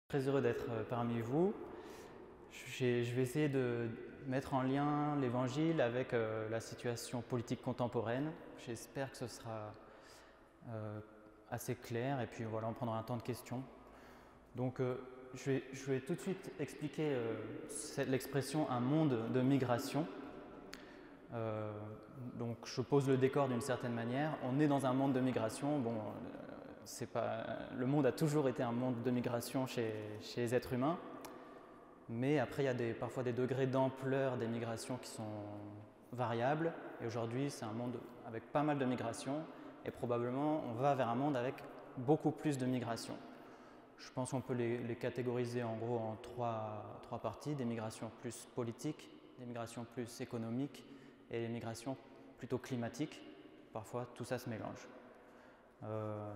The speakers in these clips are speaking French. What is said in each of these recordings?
Très heureux d'être parmi vous. Je vais essayer de mettre en lien l'Évangile avec la situation politique contemporaine. J'espère que ce sera assez clair et puis voilà, on prendra un temps de questions. Donc je vais tout de suite expliquer l'expression un monde de migration. Donc je pose le décor d'une certaine manière. On est dans un monde de migration. Bon, le monde a toujours été un monde de migration chez les êtres humains, mais après il y a parfois des degrés d'ampleur des migrations qui sont variables, et aujourd'hui c'est un monde avec pas mal de migrations, et probablement on va vers un monde avec beaucoup plus de migrations. Je pense qu'on peut les catégoriser en gros en trois parties, des migrations plus politiques, des migrations plus économiques et des migrations plutôt climatiques. Parfois tout ça se mélange.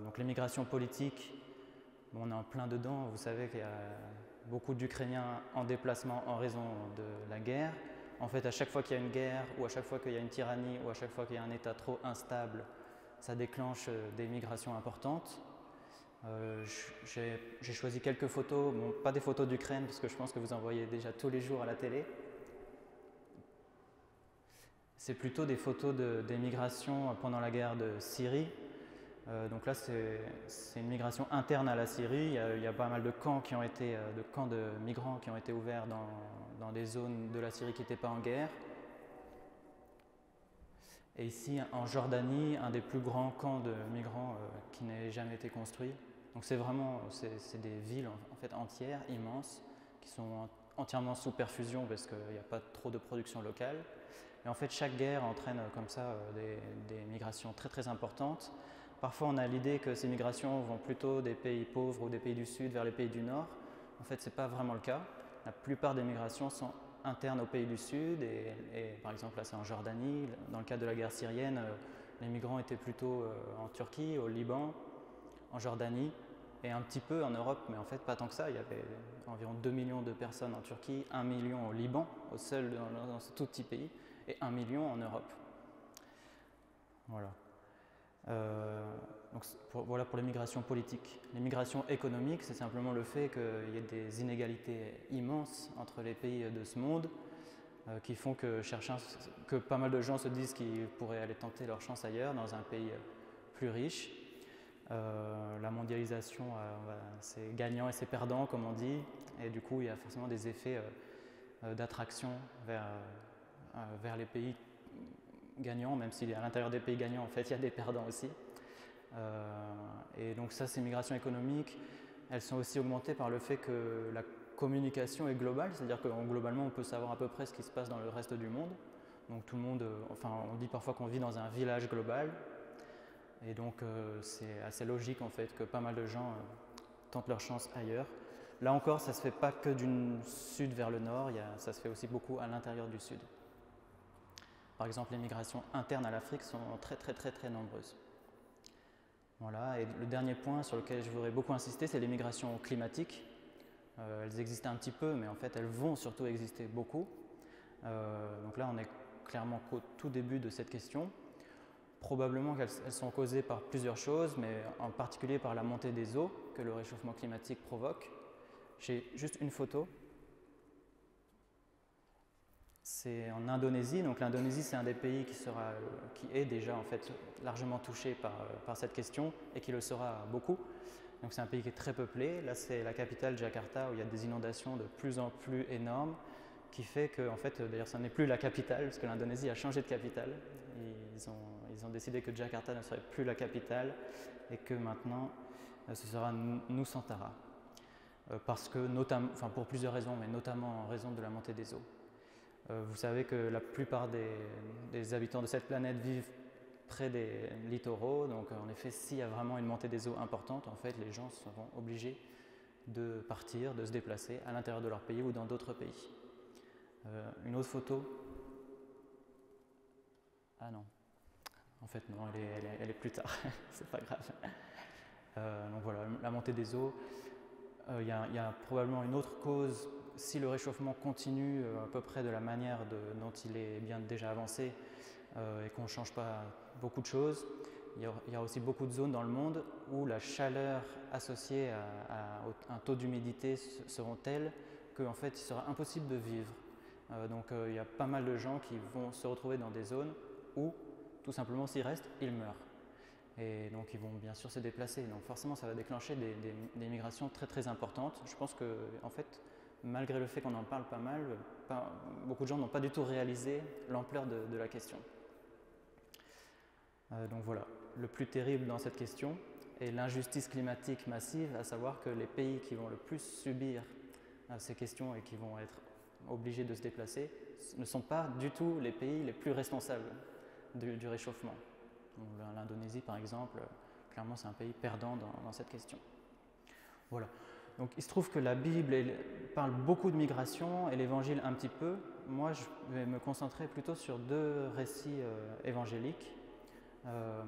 Donc les migrations politiques, on est en plein dedans. Vous savez qu'il y a beaucoup d'Ukrainiens en déplacement en raison de la guerre. En fait, à chaque fois qu'il y a une guerre, ou à chaque fois qu'il y a une tyrannie, ou à chaque fois qu'il y a un État trop instable, ça déclenche des migrations importantes. J'ai choisi quelques photos, bon, pas des photos d'Ukraine, parce que je pense que vous en voyez déjà tous les jours à la télé. C'est plutôt des photos des migrations pendant la guerre de Syrie. Donc là, c'est une migration interne à la Syrie. Il y a pas mal de camps de migrants qui ont été ouverts dans des zones de la Syrie qui n'étaient pas en guerre. Et ici, en Jordanie, un des plus grands camps de migrants qui n'ait jamais été construit. Donc c'est des villes en fait entières, immenses, qui sont entièrement sous perfusion parce qu'il n'y a pas trop de production locale. Et en fait, chaque guerre entraîne comme ça des migrations très très importantes. Parfois, on a l'idée que ces migrations vont plutôt des pays pauvres ou des pays du Sud vers les pays du Nord. En fait, ce n'est pas vraiment le cas. La plupart des migrations sont internes aux pays du Sud. Et par exemple, là, c'est en Jordanie. Dans le cadre de la guerre syrienne, les migrants étaient plutôt en Turquie, au Liban, en Jordanie et un petit peu en Europe. Mais en fait, pas tant que ça. Il y avait environ 2 millions de personnes en Turquie, 1 million au Liban, dans ce tout petit pays, et 1 million en Europe. Voilà. Voilà pour les migrations politiques. Les migrations économiques, c'est simplement le fait qu'il y ait des inégalités immenses entre les pays de ce monde qui font que pas mal de gens se disent qu'ils pourraient aller tenter leur chance ailleurs, dans un pays plus riche. La mondialisation, c'est gagnant et c'est perdant, comme on dit, et du coup, il y a forcément des effets d'attraction vers les pays gagnants, même si à l'intérieur des pays gagnants, en fait, il y a des perdants aussi. Et donc ça, ces migrations économiques, elles sont aussi augmentées par le fait que la communication est globale, c'est-à-dire que globalement, on peut savoir à peu près ce qui se passe dans le reste du monde. Donc tout le monde, on dit parfois qu'on vit dans un village global, et donc c'est assez logique en fait que pas mal de gens tentent leur chance ailleurs. Là encore, ça ne se fait pas que du sud vers le nord, ça se fait aussi beaucoup à l'intérieur du sud. Par exemple, les migrations internes à l'Afrique sont très très très très nombreuses. Voilà, et le dernier point sur lequel je voudrais beaucoup insister, c'est les migrations climatiques. Elles existent un petit peu, mais en fait elles vont surtout exister beaucoup. Donc là, on est clairement qu'au tout début de cette question. Probablement qu'elles sont causées par plusieurs choses, mais en particulier par la montée des eaux que le réchauffement climatique provoque. J'ai juste une photo. C'est en Indonésie. Donc l'Indonésie, c'est un des pays qui est déjà en fait largement touché par cette question et qui le sera beaucoup. Donc c'est un pays qui est très peuplé. Là, c'est la capitale Jakarta où il y a des inondations de plus en plus énormes, qui fait que, en fait, d'ailleurs, ce n'est plus la capitale, parce que l'Indonésie a changé de capitale. Ils ont décidé que Jakarta ne serait plus la capitale et que maintenant, ce sera Nusantara. Parce que, pour plusieurs raisons, mais notamment en raison de la montée des eaux. Vous savez que la plupart des habitants de cette planète vivent près des littoraux, donc en effet, s'il y a vraiment une montée des eaux importante, en fait, les gens seront obligés de partir, de se déplacer à l'intérieur de leur pays ou dans d'autres pays. Une autre photo. Ah non. En fait, non, elle est plus tard. C'est pas grave. Donc voilà, la montée des eaux. Il y a probablement une autre cause. Si le réchauffement continue à peu près de la manière dont il est bien déjà avancé et qu'on ne change pas beaucoup de choses, Il y a aussi beaucoup de zones dans le monde où la chaleur associée à un taux d'humidité seront telles qu'en fait il sera impossible de vivre. Donc il y a pas mal de gens qui vont se retrouver dans des zones où tout simplement s'ils restent, ils meurent. Et donc ils vont bien sûr se déplacer. Donc forcément ça va déclencher des migrations très très importantes. Je pense que en fait, malgré le fait qu'on en parle pas mal, beaucoup de gens n'ont pas du tout réalisé l'ampleur de la question. Donc voilà, le plus terrible dans cette question est l'injustice climatique massive, à savoir que les pays qui vont le plus subir ces questions et qui vont être obligés de se déplacer ne sont pas du tout les pays les plus responsables du réchauffement. L'Indonésie par exemple, clairement c'est un pays perdant dans cette question. Voilà. Donc il se trouve que la Bible parle beaucoup de migration et l'Évangile un petit peu. Moi je vais me concentrer plutôt sur deux récits évangéliques.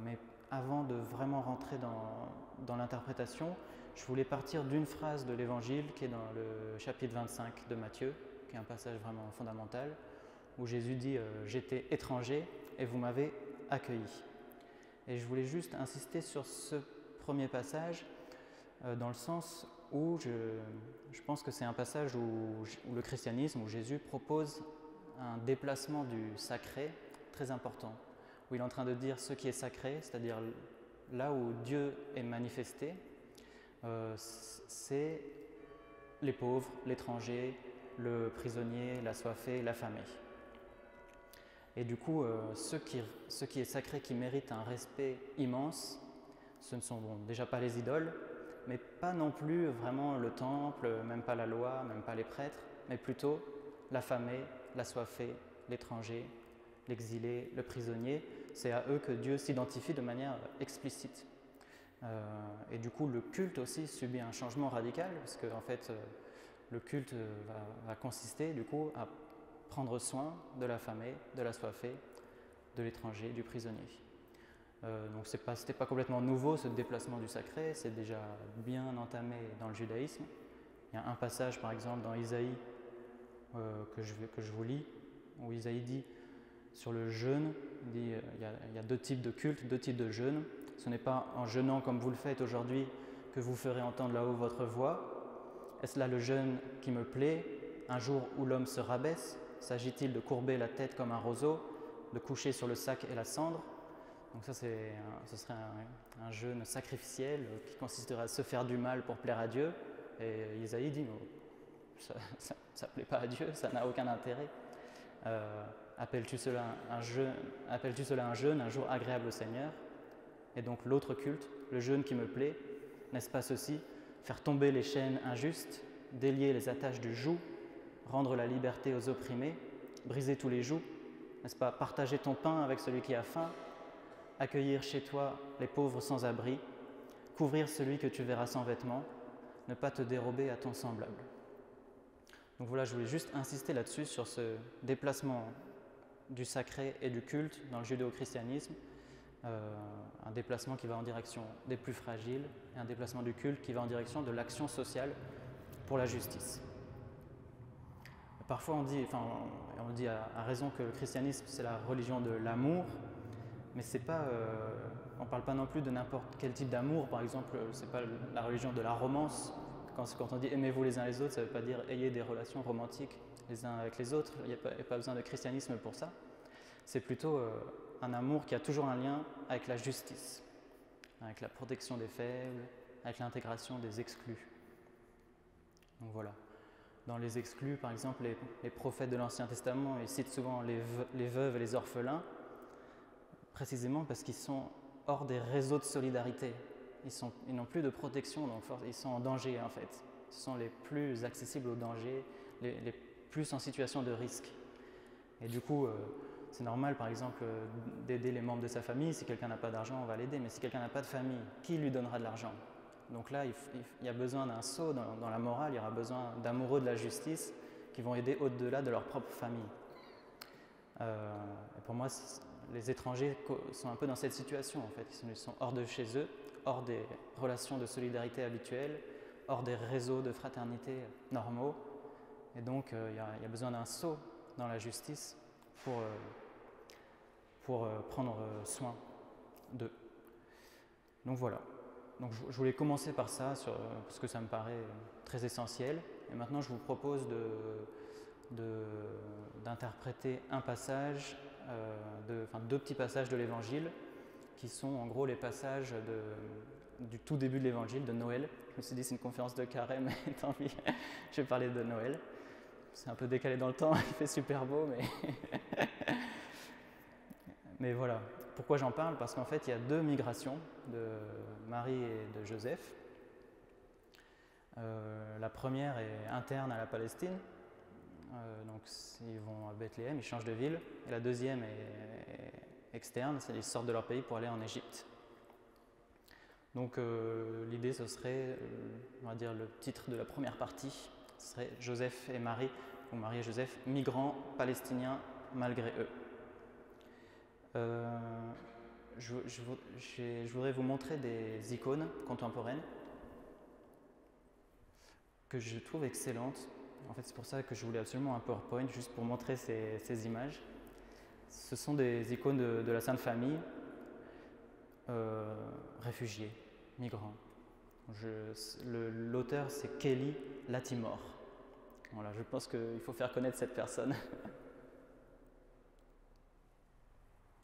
Mais avant de vraiment rentrer dans l'interprétation, je voulais partir d'une phrase de l'Évangile qui est dans le chapitre 25 de Matthieu, qui est un passage vraiment fondamental, où Jésus dit « J'étais étranger et vous m'avez accueilli ». Et je voulais juste insister sur ce premier passage dans le sens où je pense que c'est un passage où le christianisme, où Jésus propose un déplacement du sacré très important, où il est en train de dire ce qui est sacré, c'est-à-dire là où Dieu est manifesté, c'est les pauvres, l'étranger, le prisonnier, l'assoiffé, l'affamé. Et du coup, ce qui est sacré, qui mérite un respect immense, ce ne sont déjà pas les idoles, mais pas non plus vraiment le temple, même pas la loi, même pas les prêtres, mais plutôt l'affamé, l'assoiffé, l'étranger, l'exilé, le prisonnier. C'est à eux que Dieu s'identifie de manière explicite. Et du coup, le culte aussi subit un changement radical, parce que en fait, le culte va consister du coup à prendre soin de l'affamé, de l'assoiffé, de l'étranger, du prisonnier. Donc c'était pas complètement nouveau ce déplacement du sacré, c'est déjà bien entamé dans le judaïsme. Il y a un passage par exemple dans Isaïe que je vous lis, où Isaïe dit sur le jeûne, il y a deux types de cultes, deux types de jeûne. Ce n'est pas en jeûnant comme vous le faites aujourd'hui que vous ferez entendre là-haut votre voix. Est-ce là le jeûne qui me plaît, un jour où l'homme se rabaisse? S'agit-il de courber la tête comme un roseau, de coucher sur le sac et la cendre? Donc ça, ce serait un jeûne sacrificiel qui consisterait à se faire du mal pour plaire à Dieu. Et Isaïe dit, ça ne plaît pas à Dieu, ça n'a aucun intérêt. Appelles-tu cela un jeûne, un jour agréable au Seigneur? Et donc l'autre culte, le jeûne qui me plaît, n'est-ce pas ceci? Faire tomber les chaînes injustes, délier les attaches du joug, rendre la liberté aux opprimés, briser tous les jougs, n'est-ce pas? Partager ton pain avec celui qui a faim, accueillir chez toi les pauvres sans abri, couvrir celui que tu verras sans vêtements, ne pas te dérober à ton semblable. Donc voilà, je voulais juste insister là-dessus, sur ce déplacement du sacré et du culte dans le judéo-christianisme, un déplacement qui va en direction des plus fragiles et un déplacement du culte qui va en direction de l'action sociale pour la justice. Parfois on dit à raison que le christianisme c'est la religion de l'amour, mais c'est pas, on ne parle pas non plus de n'importe quel type d'amour. Par exemple, c'est pas la religion de la romance. Quand on dit aimez-vous les uns les autres, ça ne veut pas dire ayez des relations romantiques les uns avec les autres. Il n'y a pas besoin de christianisme pour ça. C'est plutôt un amour qui a toujours un lien avec la justice, avec la protection des faibles, avec l'intégration des exclus. Donc voilà. Dans les exclus, par exemple, les prophètes de l'Ancien Testament, ils citent souvent les veuves et les orphelins, précisément parce qu'ils sont hors des réseaux de solidarité. Ils n'ont plus de protection, donc ils sont en danger en fait. Ce sont les plus accessibles au danger, les plus en situation de risque. Et du coup, c'est normal par exemple d'aider les membres de sa famille. Si quelqu'un n'a pas d'argent, on va l'aider, mais si quelqu'un n'a pas de famille, qui lui donnera de l'argent? Donc là, il y a besoin d'un saut dans la morale, il y aura besoin d'amoureux de la justice qui vont aider au-delà de leur propre famille. Et pour moi, les étrangers sont un peu dans cette situation en fait. Ils sont hors de chez eux, hors des relations de solidarité habituelles, hors des réseaux de fraternité normaux. Et donc, il y a besoin d'un saut dans la justice pour prendre soin d'eux. Donc voilà. Donc je voulais commencer par ça parce que ça me paraît très essentiel. Et maintenant, je vous propose d'interpréter un passage, deux petits passages de l'Évangile qui sont en gros les passages du tout début de l'Évangile, de Noël. Je me suis dit c'est une conférence de carême, mais tant pis, je vais parler de Noël. C'est un peu décalé dans le temps, il fait super beau, mais voilà. Pourquoi j'en parle? Parce qu'en fait, il y a deux migrations de Marie et de Joseph. La première est interne à la Palestine, donc ils vont à Bethléem, ils changent de ville. Et la deuxième est externe, c'est qu'ils sortent de leur pays pour aller en Égypte. Donc l'idée, ce serait, on va dire le titre de la première partie, ce serait Joseph et Marie, ou Marie et Joseph, migrants palestiniens malgré eux. Je voudrais vous montrer des icônes contemporaines que je trouve excellentes. En fait, c'est pour ça que je voulais absolument un PowerPoint, juste pour montrer ces images. Ce sont des icônes de la Sainte Famille, réfugiés, migrants. L'auteur, c'est Kelly Latimore. Voilà, je pense qu'il faut faire connaître cette personne.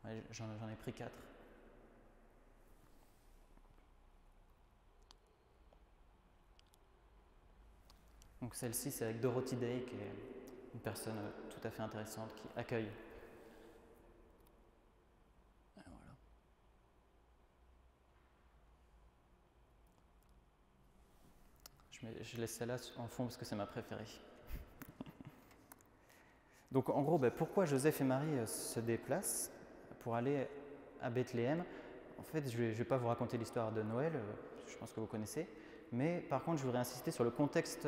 Ouais, j'en ai pris 4. Donc celle-ci, c'est avec Dorothy Day, qui est une personne tout à fait intéressante, qui accueille. Et voilà. Je laisse celle-là en fond parce que c'est ma préférée. Donc en gros, pourquoi Joseph et Marie se déplacent pour aller à Bethléem? En fait, je ne vais pas vous raconter l'histoire de Noël, je pense que vous connaissez, mais par contre, je voudrais insister sur le contexte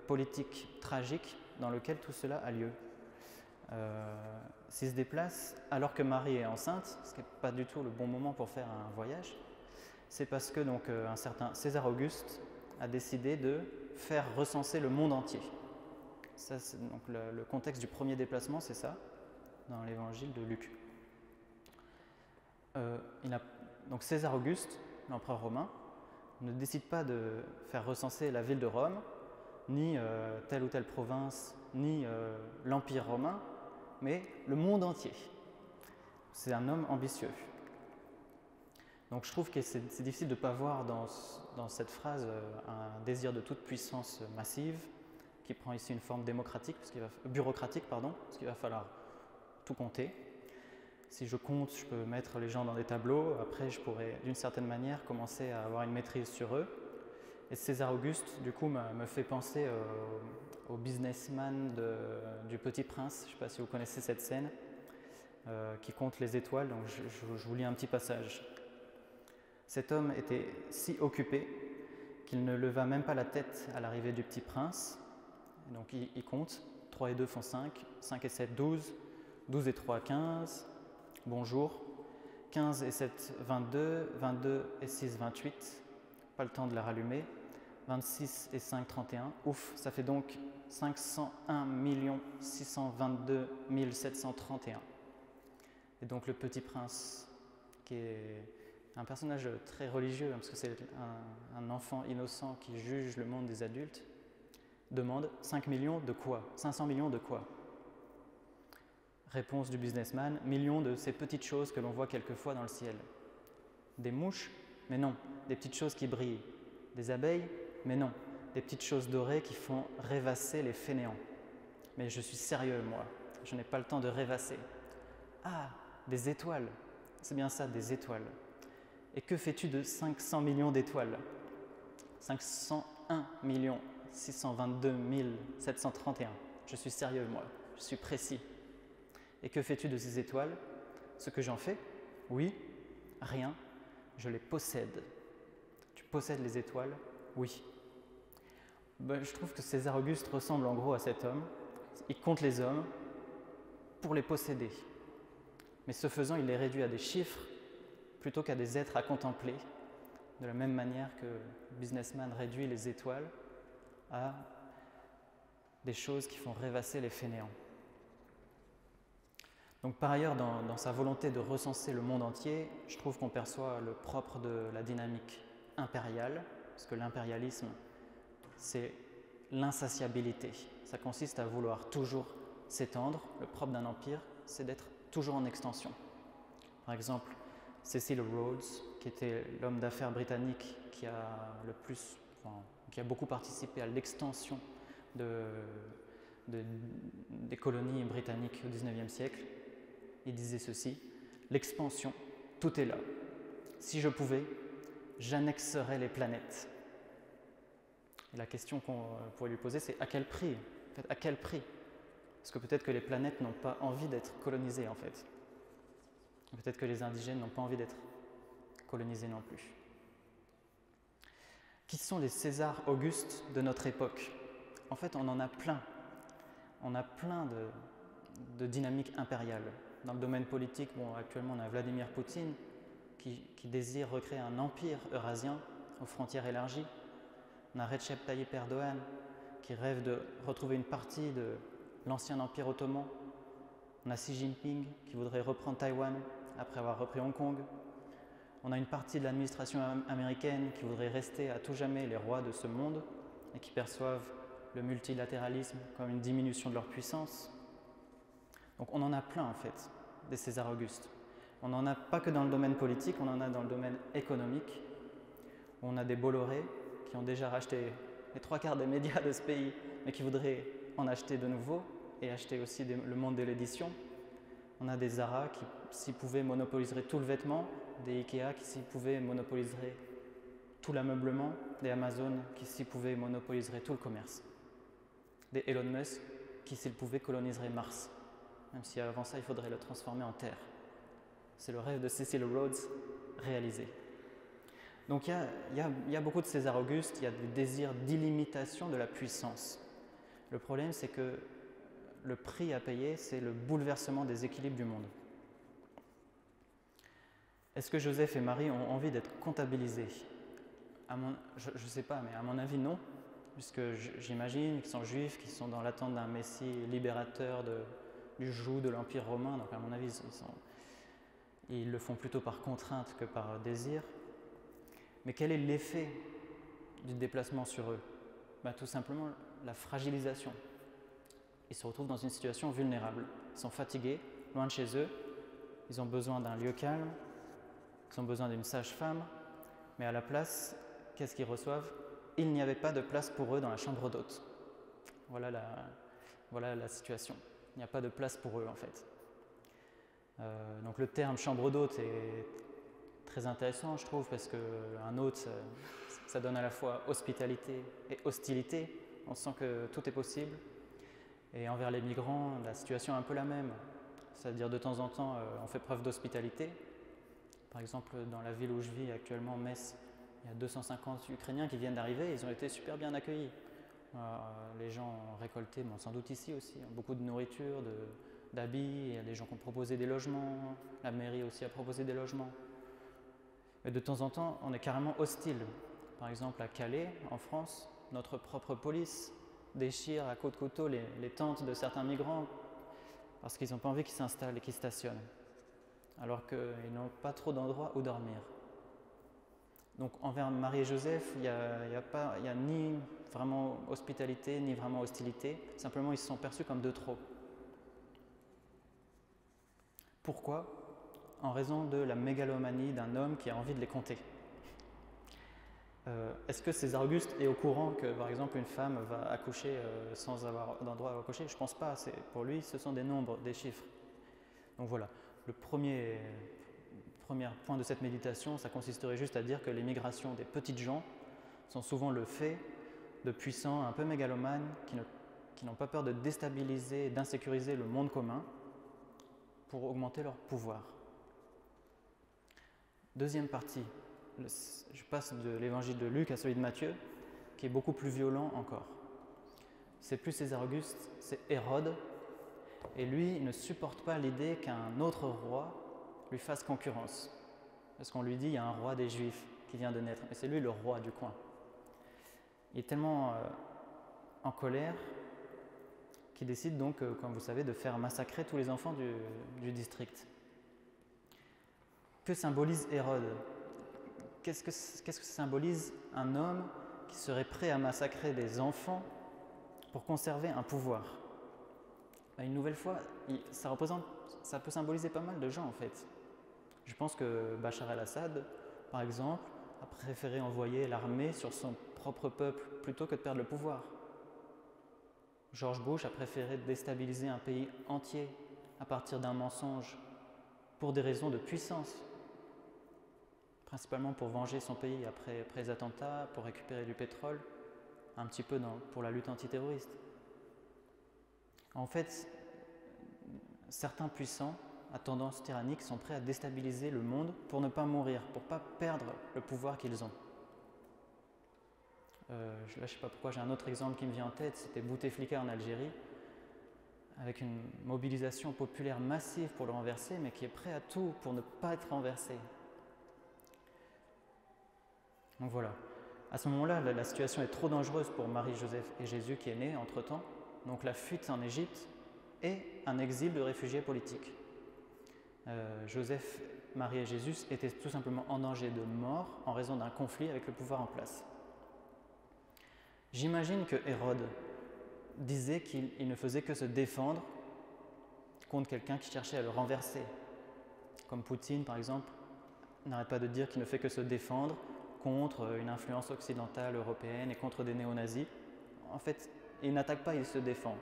politique tragique dans lequel tout cela a lieu. S'ils se déplacent alors que Marie est enceinte, ce qui n'est pas du tout le bon moment pour faire un voyage, c'est parce que donc, un certain César Auguste a décidé de faire recenser le monde entier. Ça, donc le contexte du premier déplacement, c'est ça, dans l'évangile de Luc. Donc César Auguste, l'empereur romain, ne décide pas de faire recenser la ville de Rome, ni telle ou telle province, ni l'Empire romain, mais le monde entier. C'est un homme ambitieux. Donc je trouve que c'est difficile de ne pas voir dans cette phrase un désir de toute puissance massive, qui prend ici une forme bureaucratique, parce qu'il va falloir tout compter. Si je compte, je peux mettre les gens dans des tableaux, après je pourrais d'une certaine manière commencer à avoir une maîtrise sur eux. Et César Auguste, du coup, me fait penser au businessman du Petit Prince, je ne sais pas si vous connaissez cette scène, qui compte les étoiles, donc je vous lis un petit passage. Cet homme était si occupé qu'il ne leva même pas la tête à l'arrivée du Petit Prince. Donc il compte, 3 et 2 font 5, 5 et 7, 12, 12 et 3, 15, bonjour, 15 et 7, 22, 22 et 6, 28, pas le temps de la rallumer, 26 et 5, 31, ouf, ça fait donc 501 622 731. Et donc le Petit Prince, qui est un personnage très religieux, parce que c'est un enfant innocent qui juge le monde des adultes, demande 5 millions de quoi? 500 millions de quoi? Réponse du businessman, millions de ces petites choses que l'on voit quelquefois dans le ciel. Des mouches? Mais non. Des petites choses qui brillent. Des abeilles? Mais non. Des petites choses dorées qui font rêvasser les fainéants. Mais je suis sérieux, moi. Je n'ai pas le temps de rêvasser. Ah, des étoiles. C'est bien ça, des étoiles. Et que fais-tu de 500 millions d'étoiles? 501 622 731. Je suis sérieux, moi. Je suis précis. Et que fais-tu de ces étoiles? Ce que j'en fais? Oui. Rien. Je les possède. Tu possèdes les étoiles? Oui. Je trouve que César Auguste ressemble en gros à cet homme. Il compte les hommes pour les posséder. Mais ce faisant, il les réduit à des chiffres plutôt qu'à des êtres à contempler, de la même manière que le businessman réduit les étoiles à des choses qui font rêvasser les fainéants. Donc par ailleurs, dans sa volonté de recenser le monde entier, je trouve qu'on perçoit le propre de la dynamique impériale, parce que l'impérialisme, c'est l'insatiabilité. Ça consiste à vouloir toujours s'étendre. Le propre d'un empire, c'est d'être toujours en extension. Par exemple, Cecil Rhodes, qui était l'homme d'affaires britannique qui a beaucoup participé à l'extension des colonies britanniques au XIXe siècle, il disait ceci: l'expansion, tout est là. Si je pouvais, j'annexerais les planètes. Et la question qu'on pourrait lui poser, c'est à quel prix? En fait, à quel prix? Parce que peut-être que les planètes n'ont pas envie d'être colonisées, en fait. Peut-être que les indigènes n'ont pas envie d'être colonisés non plus. Qui sont les Césars Augustes de notre époque? En fait, on en a plein. On a plein de dynamiques impériales. Dans le domaine politique, actuellement on a Vladimir Poutine qui désire recréer un empire eurasien aux frontières élargies. On a Recep Tayyip Erdogan qui rêve de retrouver une partie de l'ancien empire ottoman. On a Xi Jinping qui voudrait reprendre Taïwan après avoir repris Hong Kong. On a une partie de l'administration américaine qui voudrait rester à tout jamais les rois de ce monde et qui perçoivent le multilatéralisme comme une diminution de leur puissance. Donc on en a plein en fait, des Césars Augustes. On n'en a pas que dans le domaine politique, on en a dans le domaine économique. On a des Bolloré qui ont déjà racheté les 3/4 des médias de ce pays, mais qui voudraient en acheter de nouveau et acheter aussi le monde de l'édition. On a des Zara qui, s'ils pouvaient, monopoliseraient tout le vêtement, des Ikea qui, s'ils pouvaient, monopoliseraient tout l'ameublement, des Amazon qui, s'ils pouvaient, monopoliseraient tout le commerce, des Elon Musk qui, s'ils pouvaient, coloniseraient Mars, même si avant ça, il faudrait le transformer en terre. C'est le rêve de Cecil Rhodes réalisé. Donc il y a beaucoup de César Auguste, il y a des désirs d'illimitation de la puissance. Le problème, c'est que le prix à payer, c'est le bouleversement des équilibres du monde. Est-ce que Joseph et Marie ont envie d'être comptabilisés? Je ne sais pas, mais à mon avis, non, puisque j'imagine qu'ils sont juifs, qu'ils sont dans l'attente d'un Messie libérateur du joug de l'Empire romain, donc à mon avis, ils le font plutôt par contrainte que par désir. Mais quel est l'effet du déplacement sur eux? Tout simplement la fragilisation. Ils se retrouvent dans une situation vulnérable. Ils sont fatigués, loin de chez eux, ils ont besoin d'un lieu calme, ils ont besoin d'une sage-femme, mais à la place, qu'est-ce qu'ils reçoivent? Il n'y avait pas de place pour eux dans la chambre d'hôte. Voilà la situation. Il n'y a pas de place pour eux en fait. Donc le terme chambre d'hôte est très intéressant, je trouve, parce qu'un hôte, ça donne à la fois hospitalité et hostilité. On sent que tout est possible. Et envers les migrants, la situation est un peu la même. C'est-à-dire de temps en temps, on fait preuve d'hospitalité. Par exemple, dans la ville où je vis actuellement, Metz, il y a 250 Ukrainiens qui viennent d'arriver, ils ont été super bien accueillis. Les gens ont récolté, sans doute ici aussi, beaucoup de nourriture, d'habits, il y a des gens qui ont proposé des logements, la mairie aussi a proposé des logements. Mais de temps en temps, on est carrément hostile. Par exemple, à Calais, en France, notre propre police déchire à coups de couteau les tentes de certains migrants parce qu'ils n'ont pas envie qu'ils s'installent et qu'ils stationnent, alors qu'ils n'ont pas trop d'endroits où dormir. Donc envers Marie et Joseph, il n'y a ni vraiment hospitalité, ni vraiment hostilité, simplement ils se sont perçus comme de trop. Pourquoi? En raison de la mégalomanie d'un homme qui a envie de les compter. Est-ce que César Auguste est au courant que, par exemple, une femme va accoucher sans avoir d'endroit où accoucher? Je ne pense pas. Pour lui, ce sont des nombres, des chiffres. Donc voilà, le premier point de cette méditation, ça consisterait juste à dire que les migrations des petites gens sont souvent le fait de puissants un peu mégalomanes qui n'ont pas peur de déstabiliser et d'insécuriser le monde commun pour augmenter leur pouvoir. Deuxième partie. Je passe de l'évangile de Luc à celui de Matthieu, qui est beaucoup plus violent encore. C'est plus César Auguste, c'est Hérode, et lui, il ne supporte pas l'idée qu'un autre roi lui fasse concurrence. Parce qu'on lui dit, il y a un roi des Juifs qui vient de naître, mais c'est lui le roi du coin. Il est tellement en colère qui décide donc, comme vous savez, de faire massacrer tous les enfants du district. Que symbolise Hérode? Qu'est-ce que symbolise un homme qui serait prêt à massacrer des enfants pour conserver un pouvoir? Une nouvelle fois, ça peut symboliser pas mal de gens en fait. Je pense que Bachar el-Assad, par exemple, a préféré envoyer l'armée sur son propre peuple plutôt que de perdre le pouvoir. George Bush a préféré déstabiliser un pays entier à partir d'un mensonge pour des raisons de puissance, principalement pour venger son pays après les attentats, pour récupérer du pétrole, un petit peu pour la lutte antiterroriste. En fait, certains puissants à tendance tyrannique sont prêts à déstabiliser le monde pour ne pas mourir, pour ne pas perdre le pouvoir qu'ils ont. Là, je ne sais pas pourquoi, j'ai un autre exemple qui me vient en tête, c'était Bouteflika en Algérie, avec une mobilisation populaire massive pour le renverser, mais qui est prêt à tout pour ne pas être renversé. Donc voilà. À ce moment-là, la situation est trop dangereuse pour Marie, Joseph et Jésus qui est né entre-temps, donc la fuite en Égypte et un exil de réfugiés politiques. Joseph, Marie et Jésus étaient tout simplement en danger de mort en raison d'un conflit avec le pouvoir en place. J'imagine que Hérode disait qu'il ne faisait que se défendre contre quelqu'un qui cherchait à le renverser. Comme Poutine, par exemple, n'arrête pas de dire qu'il ne fait que se défendre contre une influence occidentale, européenne et contre des néo-nazis. En fait, il n'attaque pas, il se défend.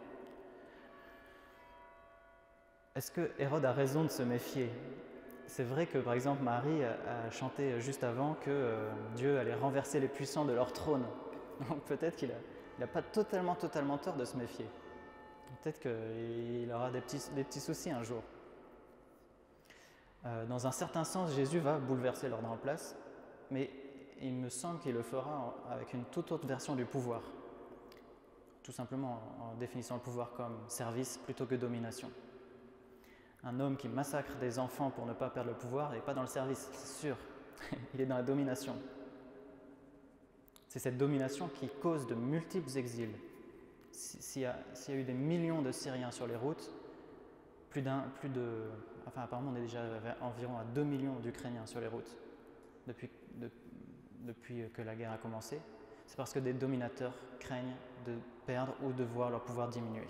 Est-ce que Hérode a raison de se méfier? C'est vrai que, par exemple, Marie a chanté juste avant que Dieu allait renverser les puissants de leur trône. Donc peut-être qu'il n'a pas totalement tort de se méfier. Peut-être qu'il aura des petits soucis un jour. Dans un certain sens, Jésus va bouleverser l'ordre en place, mais il me semble qu'il le fera avec une toute autre version du pouvoir. Tout simplement en définissant le pouvoir comme service plutôt que domination. Un homme qui massacre des enfants pour ne pas perdre le pouvoir n'est pas dans le service, c'est sûr. Il est dans la domination. C'est cette domination qui cause de multiples exils. S'il y a eu des millions de Syriens sur les routes, apparemment on est déjà environ à 2 millions d'Ukrainiens sur les routes depuis que la guerre a commencé. C'est parce que des dominateurs craignent de perdre ou de voir leur pouvoir diminuer.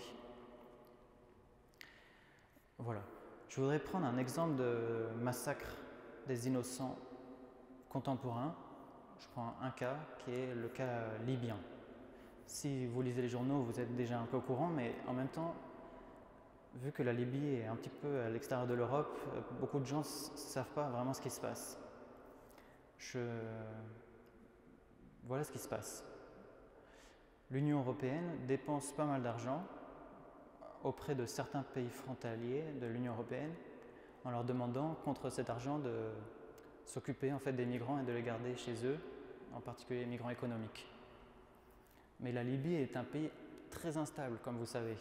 Voilà. Je voudrais prendre un exemple de massacre des innocents contemporains. Je prends un cas qui est le cas libyen. Si vous lisez les journaux, vous êtes déjà un peu au courant, mais en même temps, vu que la Libye est un petit peu à l'extérieur de l'Europe, beaucoup de gens ne savent pas vraiment ce qui se passe. Voilà ce qui se passe. L'Union européenne dépense pas mal d'argent auprès de certains pays frontaliers de l'Union européenne en leur demandant contre cet argent de s'occuper en fait des migrants et de les garder chez eux, en particulier les migrants économiques. Mais la Libye est un pays très instable, comme vous savez.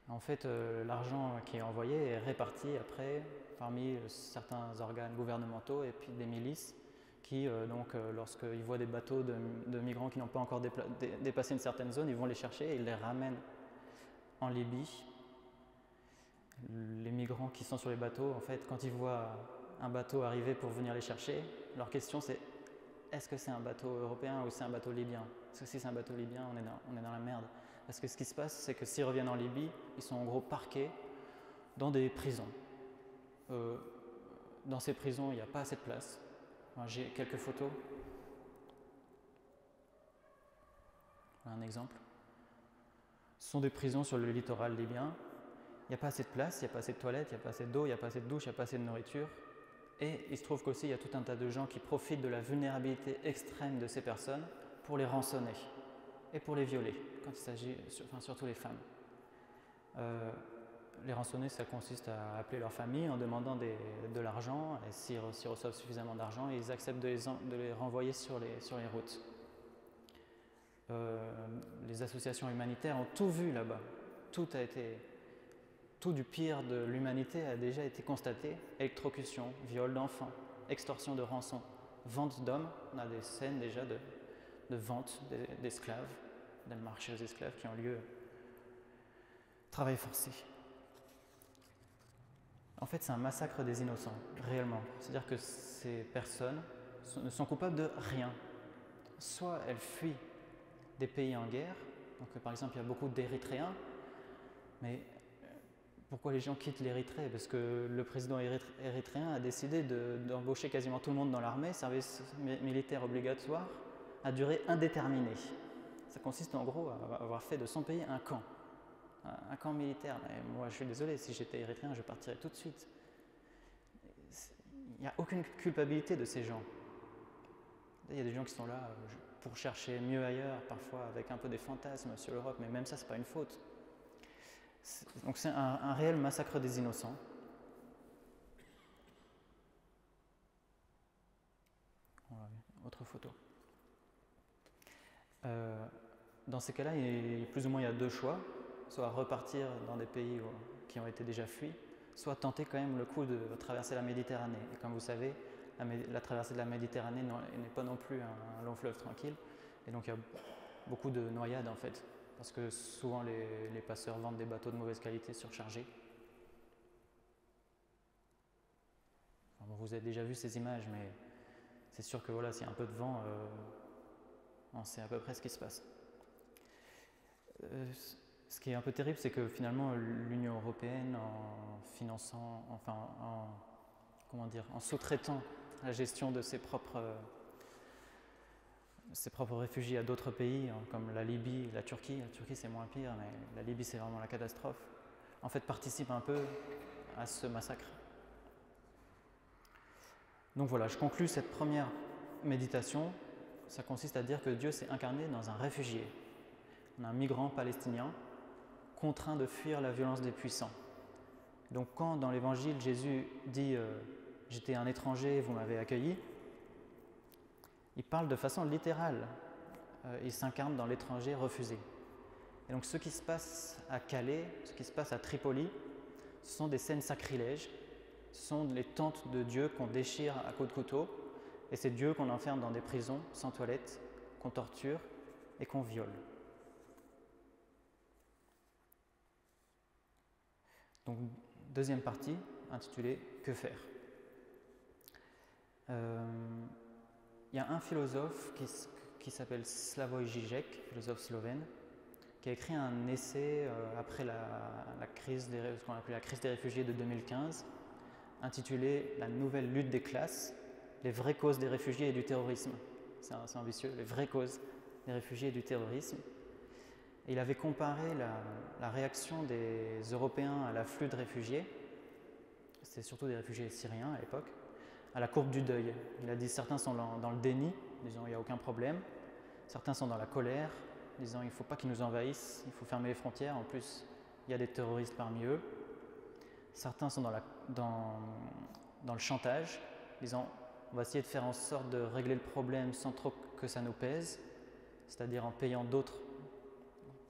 En fait, l'argent qui est envoyé est réparti après parmi certains organes gouvernementaux et puis des milices qui, lorsqu'ils voient des bateaux de migrants qui n'ont pas encore dépassé une certaine zone, ils vont les chercher et ils les ramènent en Libye. Les migrants qui sont sur les bateaux, en fait, quand ils voient un bateau arriver pour venir les chercher, leur question c'est: est-ce que c'est un bateau européen ou c'est un bateau libyen? Parce que si c'est un bateau libyen, on est dans la merde. Parce que ce qui se passe, c'est que s'ils reviennent en Libye, ils sont en gros parqués dans des prisons. Dans ces prisons, il n'y a pas assez de place. Enfin, j'ai quelques photos. Voilà un exemple. Ce sont des prisons sur le littoral libyen. Il n'y a pas assez de place, il n'y a pas assez de toilettes, il n'y a pas assez d'eau, il n'y a pas assez de douche, il n'y a pas assez de nourriture. Et il se trouve qu'aussi, il y a tout un tas de gens qui profitent de la vulnérabilité extrême de ces personnes pour les rançonner et pour les violer, quand il s'agit, surtout les femmes. Les rançonner, ça consiste à appeler leur famille en demandant de l'argent, et s'ils reçoivent suffisamment d'argent, ils acceptent de les renvoyer sur les routes. Les associations humanitaires ont tout vu là-bas. Tout du pire de l'humanité a déjà été constaté. Électrocution, viol d'enfants, extorsion de rançon, vente d'hommes. On a des scènes déjà de vente d'esclaves, d'un marché aux esclaves qui ont lieu Travail forcé. En fait, c'est un massacre des innocents, réellement. C'est-à-dire que ces personnes ne sont coupables de rien. Soit elles fuient des pays en guerre, donc par exemple il y a beaucoup d'Érythréens, mais pourquoi les gens quittent l'Érythrée? Parce que le président érythréen a décidé d'embaucher quasiment tout le monde dans l'armée, service militaire obligatoire, à durée indéterminée. Ça consiste en gros à avoir fait de son pays un camp militaire. Mais moi je suis désolé, si j'étais érythréen, je partirais tout de suite. Il n'y a aucune culpabilité de ces gens. Il y a des gens qui sont là pour chercher mieux ailleurs, parfois avec un peu des fantasmes sur l'Europe, mais même ça, c'est pas une faute. Donc c'est un réel massacre des innocents. Autre photo. Dans ces cas-là, plus ou moins il y a deux choix, soit repartir dans des pays qui ont été déjà fuis, soit tenter quand même le coup de traverser la Méditerranée. Et comme vous savez, la traversée de la Méditerranée n'est pas non plus un long fleuve tranquille, et donc il y a beaucoup de noyades en fait, parce que souvent les passeurs vendent des bateaux de mauvaise qualité surchargés. Enfin, bon, vous avez déjà vu ces images, mais c'est sûr que voilà, s'il y a un peu de vent, on sait à peu près ce qui se passe. Ce qui est un peu terrible, c'est que finalement l'Union européenne, en finançant, en sous-traitant la gestion de ses propres réfugiés à d'autres pays, comme la Libye, la Turquie. La Turquie c'est moins pire, mais la Libye c'est vraiment la catastrophe. En fait, participe un peu à ce massacre. Donc voilà, je conclus cette première méditation. Ça consiste à dire que Dieu s'est incarné dans un réfugié, un migrant palestinien contraint de fuir la violence des puissants. Donc quand dans l'évangile Jésus dit « j'étais un étranger, vous m'avez accueilli », il parle de façon littérale. Il s'incarne dans l'étranger refusé. Et donc ce qui se passe à Calais, ce qui se passe à Tripoli, ce sont des scènes sacrilèges, ce sont les tentes de Dieu qu'on déchire à coups de couteau, et c'est Dieu qu'on enferme dans des prisons sans toilettes, qu'on torture et qu'on viole. Donc, deuxième partie, intitulée « Que faire ?» Il y a un philosophe qui s'appelle Slavoj Žižek, philosophe slovène, qui a écrit un essai après ce qu'on appelle la crise des réfugiés de 2015, intitulé « La nouvelle lutte des classes, les vraies causes des réfugiés et du terrorisme ». C'est ambitieux, les vraies causes des réfugiés et du terrorisme. Et il avait comparé la réaction des Européens à l'afflux de réfugiés, c'était surtout des réfugiés syriens à l'époque, à la courbe du deuil. Il a dit certains sont dans le déni, disant il n'y a aucun problème, certains sont dans la colère, disant il ne faut pas qu'ils nous envahissent, il faut fermer les frontières, en plus il y a des terroristes parmi eux. Certains sont dans le chantage, disant on va essayer de faire en sorte de régler le problème sans trop que ça nous pèse, c'est-à-dire en payant d'autres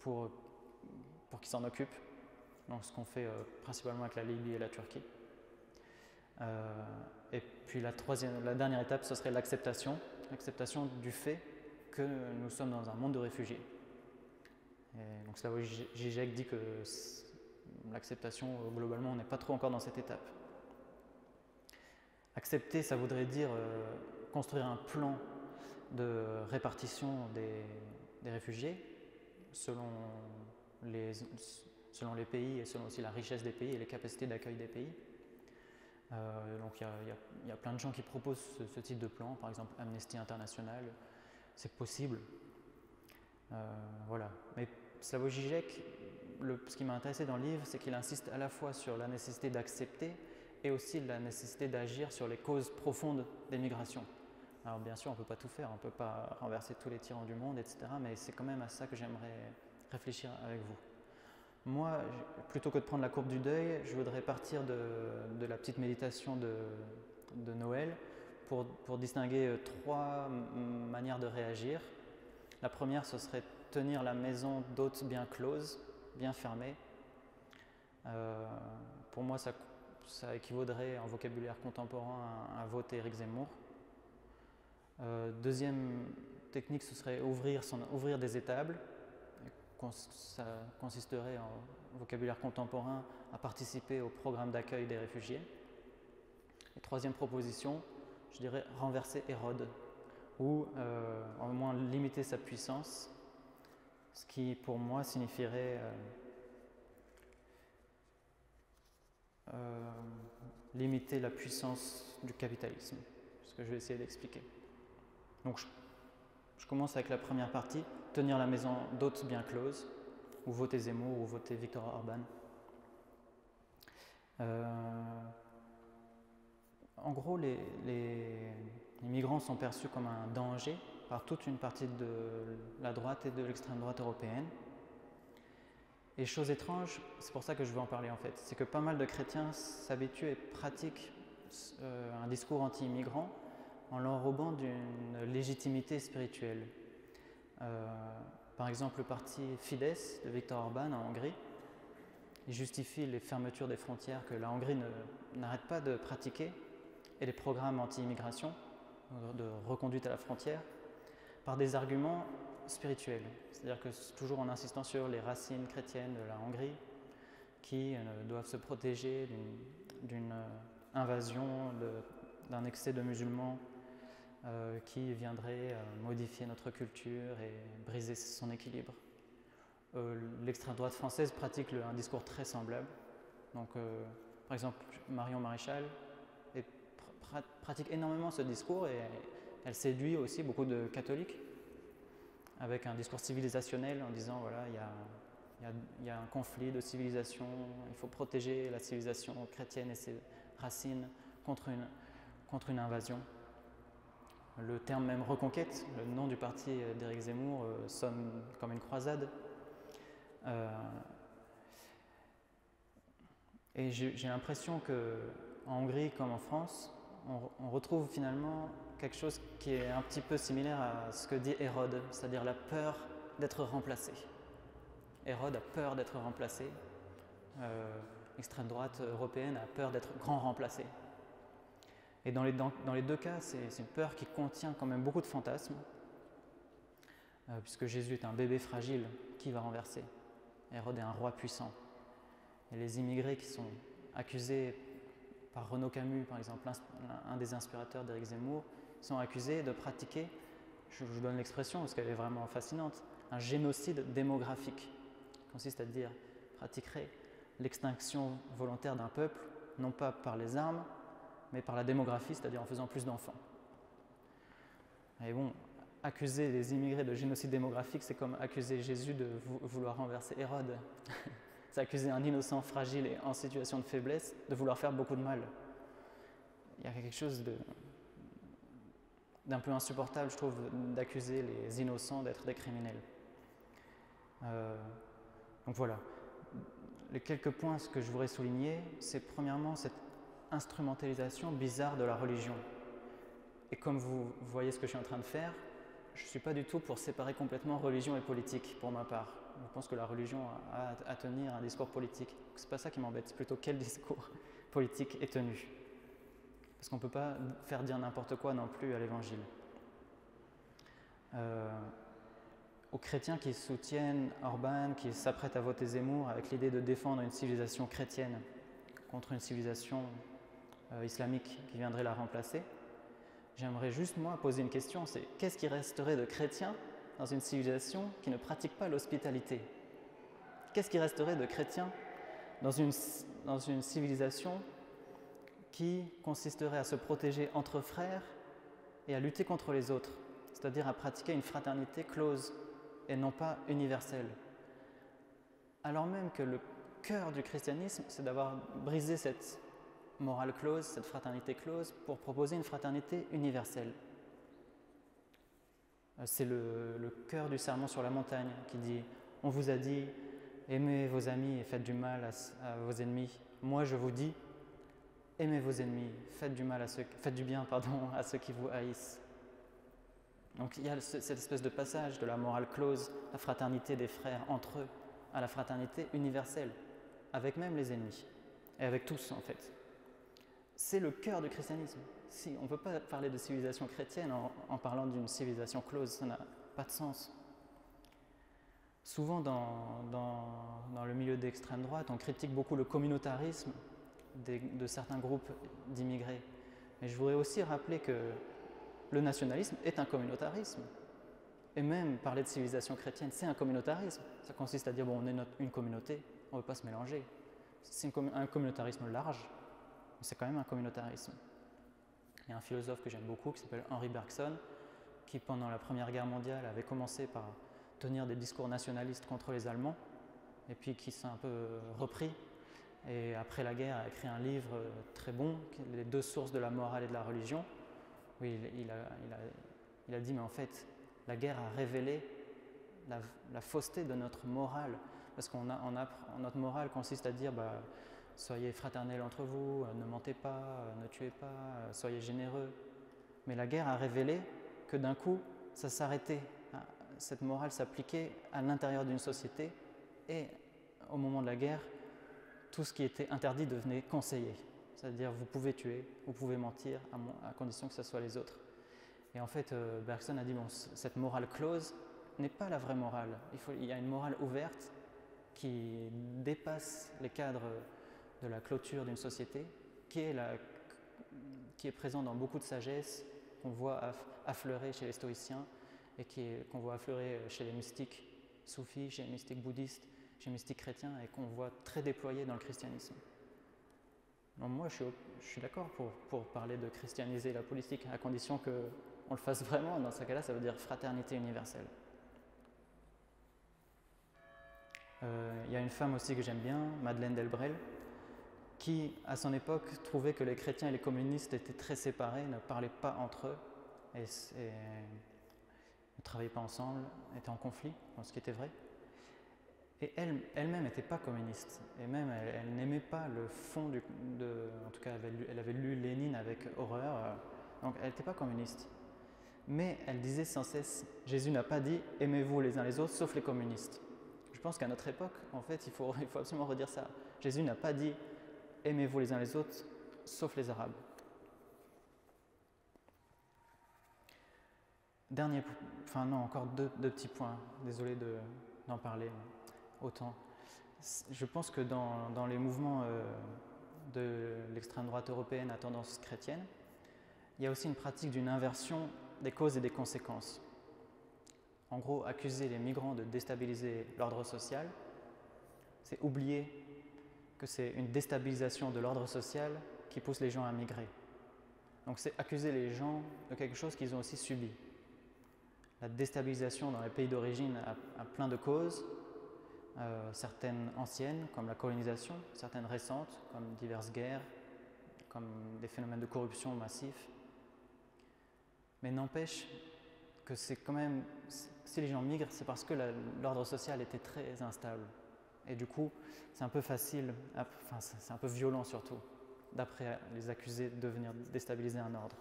pour qu'ils s'en occupent, donc ce qu'on fait principalement avec la Libye et la Turquie. Et puis la dernière étape, ce serait l'acceptation du fait que nous sommes dans un monde de réfugiés. Et donc Slavoj Žižek dit que l'acceptation, globalement, on n'est pas trop encore dans cette étape. Accepter, ça voudrait dire construire un plan de répartition des réfugiés selon les pays et selon aussi la richesse des pays et les capacités d'accueil des pays. Donc il y a plein de gens qui proposent ce type de plan, par exemple Amnesty International, c'est possible. Voilà. Mais Slavoj Žižek, ce qui m'a intéressé dans le livre, c'est qu'il insiste à la fois sur la nécessité d'accepter et aussi la nécessité d'agir sur les causes profondes des migrations. Alors bien sûr, on ne peut pas tout faire, on ne peut pas renverser tous les tyrans du monde, etc. Mais c'est quand même à ça que j'aimerais réfléchir avec vous. Moi, plutôt que de prendre la courbe du deuil, je voudrais partir de la petite méditation de Noël pour distinguer trois manières de réagir. La première, ce serait tenir la maison d'hôte bien close, bien fermée. Pour moi, ça équivaudrait en vocabulaire contemporain à voter Éric Zemmour. Deuxième technique, ce serait ouvrir des étables. Ça consisterait vocabulaire contemporain, à participer au programme d'accueil des réfugiés. Et troisième proposition, je dirais renverser Hérode, ou au moins limiter sa puissance, ce qui pour moi signifierait limiter la puissance du capitalisme, ce que je vais essayer d'expliquer. Donc je commence avec la première partie, tenir la maison d'hôtes bien close, ou voter Zemmour, ou voter Viktor Orban. En gros, les migrants sont perçus comme un danger par toute une partie de la droite et de l'extrême droite européenne. Et chose étrange, c'est pour ça que je veux en parler en fait, c'est que pas mal de chrétiens s'habituent et pratiquent un discours anti-immigrant en l'enrobant d'une légitimité spirituelle. Par exemple, le parti Fidesz de Viktor Orban en Hongrie, il justifie les fermetures des frontières que la Hongrie n'arrête pas de pratiquer et les programmes anti-immigration, de reconduite à la frontière, par des arguments spirituels. C'est-à-dire que toujours en insistant sur les racines chrétiennes de la Hongrie, qui doivent se protéger d'une invasion, d'un excès de musulmans qui viendrait modifier notre culture et briser son équilibre. L'extrême droite française pratique un discours très semblable. Donc, par exemple, Marion Maréchal pratique énormément ce discours et elle séduit aussi beaucoup de catholiques avec un discours civilisationnel en disant voilà, il y a un conflit de civilisation, il faut protéger la civilisation chrétienne et ses racines contre une invasion. Le terme même reconquête, le nom du parti d'Éric Zemmour sonne comme une croisade. Et j'ai l'impression qu'en Hongrie comme en France, on retrouve finalement quelque chose qui est un petit peu similaire à ce que dit Hérode, c'est-à-dire la peur d'être remplacé. Hérode a peur d'être remplacé. L'extrême droite européenne a peur d'être grand remplacé. Et dans les deux cas, c'est une peur qui contient quand même beaucoup de fantasmes, puisque Jésus est un bébé fragile qui va renverser. Hérode est un roi puissant. Et les immigrés qui sont accusés par Renaud Camus, par exemple, un des inspirateurs d'Éric Zemmour, sont accusés de pratiquer, je vous donne l'expression parce qu'elle est vraiment fascinante, un génocide démographique, qui consiste à dire pratiquerait l'extinction volontaire d'un peuple, non pas par les armes, mais par la démographie, c'est-à-dire en faisant plus d'enfants. Et bon, accuser les immigrés de génocide démographique, c'est comme accuser Jésus de vouloir renverser Hérode. C'est accuser un innocent fragile et en situation de faiblesse de vouloir faire beaucoup de mal. Il y a quelque chose d'un peu insupportable, je trouve, d'accuser les innocents d'être des criminels. Donc voilà. Les quelques points que je voudrais souligner, c'est premièrement cette instrumentalisation bizarre de la religion. Et comme vous voyez ce que je suis en train de faire, je ne suis pas du tout pour séparer complètement religion et politique, pour ma part. Je pense que la religion a à tenir un discours politique. Ce n'est pas ça qui m'embête, c'est plutôt quel discours politique est tenu. Parce qu'on ne peut pas faire dire n'importe quoi non plus à l'Évangile. Aux chrétiens qui soutiennent Orban, qui s'apprêtent à voter Zemmour avec l'idée de défendre une civilisation chrétienne contre une civilisation islamique qui viendrait la remplacer, j'aimerais juste moi poser une question, c'est qu'est-ce qui resterait de chrétien dans une civilisation qui ne pratique pas l'hospitalité? Qu'est-ce qui resterait de chrétien dans une civilisation qui consisterait à se protéger entre frères et à lutter contre les autres, c'est-à-dire à pratiquer une fraternité close et non pas universelle? Alors même que le cœur du christianisme, c'est d'avoir brisé cette morale close, cette fraternité close, pour proposer une fraternité universelle. C'est le cœur du sermon sur la montagne qui dit « On vous a dit, aimez vos amis et faites du mal à vos ennemis. Moi je vous dis, aimez vos ennemis, faites du bien à ceux qui vous haïssent. » Donc il y a cette espèce de passage de la morale close, la fraternité des frères entre eux, à la fraternité universelle, avec même les ennemis, et avec tous en fait. C'est le cœur du christianisme. Si, on ne peut pas parler de civilisation chrétienne en parlant d'une civilisation close, ça n'a pas de sens. Souvent dans le milieu d'extrême droite, on critique beaucoup le communautarisme de certains groupes d'immigrés. Mais je voudrais aussi rappeler que le nationalisme est un communautarisme. Et même parler de civilisation chrétienne, c'est un communautarisme. Ça consiste à dire, bon, on est une communauté, on ne veut pas se mélanger. C'est un communautarisme large, mais c'est quand même un communautarisme. Il y a un philosophe que j'aime beaucoup qui s'appelle Henri Bergson, qui pendant la Première Guerre mondiale avait commencé par tenir des discours nationalistes contre les Allemands, et puis qui s'est un peu repris. Et après la guerre, a écrit un livre très bon, Les deux sources de la morale et de la religion, où il a dit, mais en fait, la guerre a révélé la fausseté de notre morale, parce que notre morale consiste à dire, soyez fraternels entre vous, ne mentez pas, ne tuez pas, soyez généreux. Mais la guerre a révélé que d'un coup, ça s'arrêtait. Cette morale s'appliquait à l'intérieur d'une société, et au moment de la guerre, tout ce qui était interdit devenait conseillé. C'est-à-dire, vous pouvez tuer, vous pouvez mentir, à condition que ce soit les autres. Et en fait, Bergson a dit, bon, cette morale close n'est pas la vraie morale. Il y a une morale ouverte qui dépasse les cadres de la clôture d'une société, qui est présente dans beaucoup de sagesse, qu'on voit affleurer chez les stoïciens, et qu'on voit affleurer chez les mystiques soufis, chez les mystiques bouddhistes, chez les mystiques chrétiens, et qu'on voit très déployé dans le christianisme. Donc moi, je suis d'accord pour parler de christianiser la politique, à condition qu'on le fasse vraiment. Dans ce cas-là, ça veut dire fraternité universelle. Il y a une femme aussi que j'aime bien, Madeleine Delbrel, qui, à son époque, trouvait que les chrétiens et les communistes étaient très séparés, ne parlaient pas entre eux, et ne travaillaient pas ensemble, étaient en conflit, ce qui était vrai. Et elle-même n'était pas communiste, et même elle n'aimait pas le fond en tout cas elle avait lu Lénine avec horreur, donc elle n'était pas communiste. Mais elle disait sans cesse, Jésus n'a pas dit « aimez-vous les uns les autres sauf les communistes ». Je pense qu'à notre époque, en fait, il faut absolument redire ça. Jésus n'a pas dit « aimez-vous les uns les autres sauf les Arabes ». Encore deux petits points, désolé d'en parler autant. Je pense que dans les mouvements de l'extrême droite européenne à tendance chrétienne, il y a aussi une pratique d'une inversion des causes et des conséquences. En gros, accuser les migrants de déstabiliser l'ordre social, c'est oublier que c'est une déstabilisation de l'ordre social qui pousse les gens à migrer. Donc c'est accuser les gens de quelque chose qu'ils ont aussi subi. La déstabilisation dans les pays d'origine a plein de causes, certaines anciennes comme la colonisation, certaines récentes comme diverses guerres, comme des phénomènes de corruption massifs. Mais n'empêche que c'est quand même, si les gens migrent, c'est parce que l'ordre social était très instable. Et du coup, c'est un peu facile, c'est un peu violent surtout, d'après les accuser de venir déstabiliser un ordre.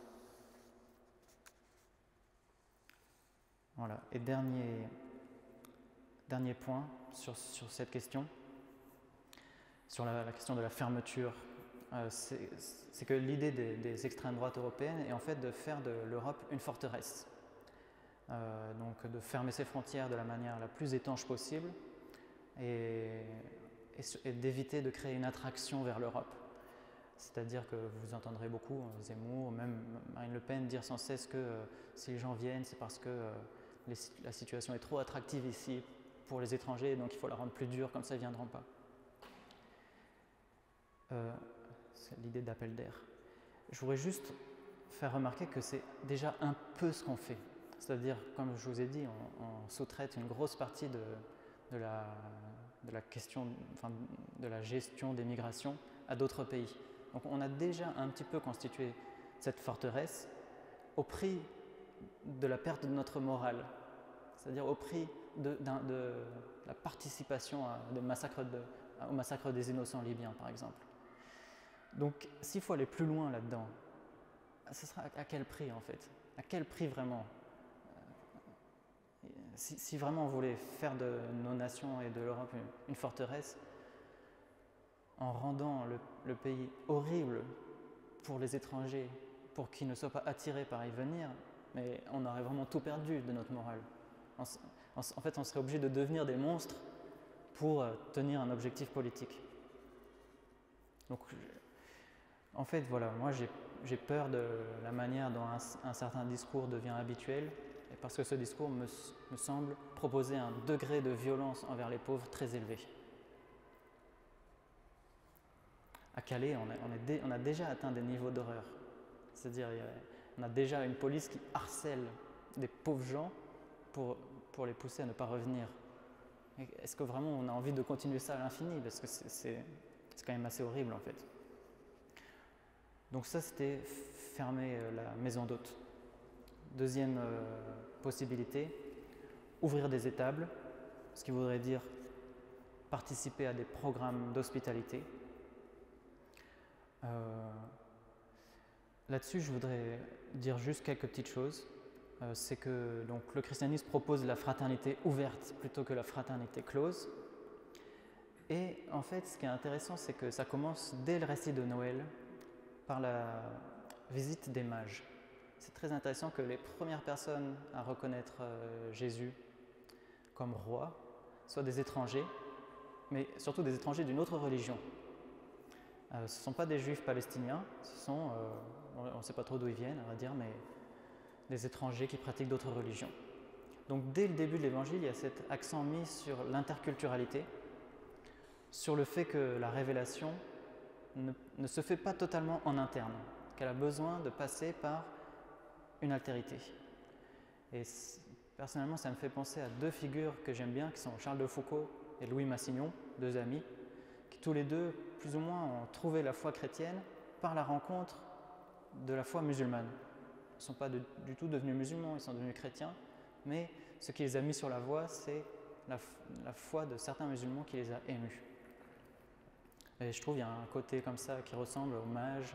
Voilà. Et dernier point sur cette question, sur la question de la fermeture, c'est que l'idée des extrêmes droites européennes est en fait de faire de l'Europe une forteresse. Donc de fermer ses frontières de la manière la plus étanche possible et d'éviter de créer une attraction vers l'Europe. C'est-à-dire que vous entendrez beaucoup Zemmour, même Marine Le Pen dire sans cesse que si les gens viennent, c'est parce que la situation est trop attractive ici pour les étrangers, donc il faut la rendre plus dure, comme ça ils ne viendront pas. C'est l'idée d'appel d'air. Je voudrais juste faire remarquer que c'est déjà un peu ce qu'on fait. C'est-à-dire, comme je vous ai dit, on sous-traite une grosse partie de la question, de la gestion des migrations à d'autres pays. Donc on a déjà un petit peu constitué cette forteresse au prix de la perte de notre morale, c'est-à-dire au prix de la participation au massacre des innocents libyens, par exemple. Donc s'il faut aller plus loin là-dedans, ce sera à quel prix en fait? À quel prix vraiment? Si vraiment on voulait faire de nos nations et de l'Europe une forteresse, en rendant le pays horrible pour les étrangers, pour qu'ils ne soient pas attirés par y venir, mais on aurait vraiment tout perdu de notre morale. En fait, on serait obligé de devenir des monstres pour tenir un objectif politique. Donc, en fait, voilà, moi j'ai peur de la manière dont un certain discours devient habituel, et parce que ce discours me semble proposer un degré de violence envers les pauvres très élevé. À Calais, on a déjà atteint des niveaux d'horreur. C'est-à-dire, on a déjà une police qui harcèle des pauvres gens pour les pousser à ne pas revenir. Est-ce que vraiment on a envie de continuer ça à l'infini? Parce que c'est quand même assez horrible en fait. Donc ça, c'était fermer la maison d'hôte. Deuxième possibilité, ouvrir des étables, ce qui voudrait dire participer à des programmes d'hospitalité. Là-dessus, je voudrais dire juste quelques petites choses. C'est que donc, le christianisme propose la fraternité ouverte plutôt que la fraternité close. Et en fait, ce qui est intéressant, c'est que ça commence dès le récit de Noël par la visite des mages. C'est très intéressant que les premières personnes à reconnaître Jésus comme roi soient des étrangers, mais surtout des étrangers d'une autre religion. Ce ne sont pas des juifs palestiniens, ce sont, on ne sait pas trop d'où ils viennent, on va dire, mais des étrangers qui pratiquent d'autres religions. Donc dès le début de l'Évangile, il y a cet accent mis sur l'interculturalité, sur le fait que la révélation ne se fait pas totalement en interne, qu'elle a besoin de passer par une altérité. Et personnellement, ça me fait penser à deux figures que j'aime bien, qui sont Charles de Foucauld et Louis Massignon, deux amis, qui tous les deux, plus ou moins, ont trouvé la foi chrétienne par la rencontre de la foi musulmane. Ils ne sont pas du tout devenus musulmans, ils sont devenus chrétiens, mais ce qui les a mis sur la voie, c'est la foi de certains musulmans qui les a émus. Et je trouve qu'il y a un côté comme ça qui ressemble aux mages,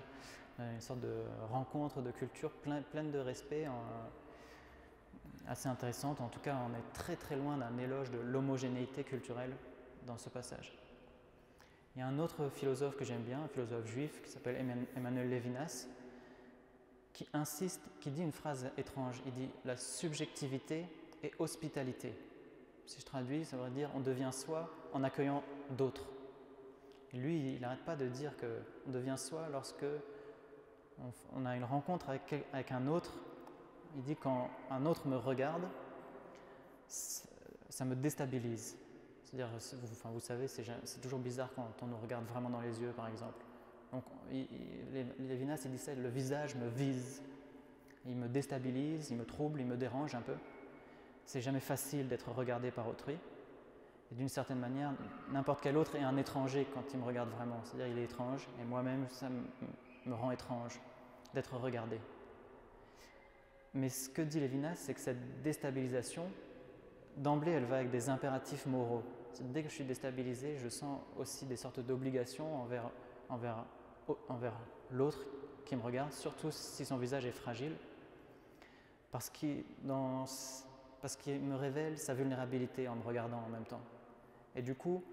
une sorte de rencontre de culture pleine de respect, assez intéressante. En tout cas, on est très très loin d'un éloge de l'homogénéité culturelle dans ce passage. Il y a un autre philosophe que j'aime bien, un philosophe juif qui s'appelle Emmanuel Levinas, qui insiste, qui dit une phrase étrange. Il dit « la subjectivité et hospitalité ». Si je traduis, ça veut dire « on devient soi en accueillant d'autres ». Et lui, il n'arrête pas de dire qu'on devient soi lorsque on a une rencontre avec un autre. Il dit « quand un autre me regarde, ça me déstabilise ». C'est-à-dire, vous savez, c'est toujours bizarre quand on nous regarde vraiment dans les yeux, par exemple. Donc, Lévinas, il dit ça, le visage me vise, il me déstabilise, il me trouble, il me dérange un peu. C'est jamais facile d'être regardé par autrui. Et d'une certaine manière, n'importe quel autre est un étranger quand il me regarde vraiment. C'est-à-dire, il est étrange, et moi-même, ça me rend étrange d'être regardé. Mais ce que dit Lévinas, c'est que cette déstabilisation, d'emblée, elle va avec des impératifs moraux. Dès que je suis déstabilisé, je sens aussi des sortes d'obligations envers l'autre qui me regarde, surtout si son visage est fragile, parce qu'il me révèle sa vulnérabilité en me regardant en même temps. Et du coup,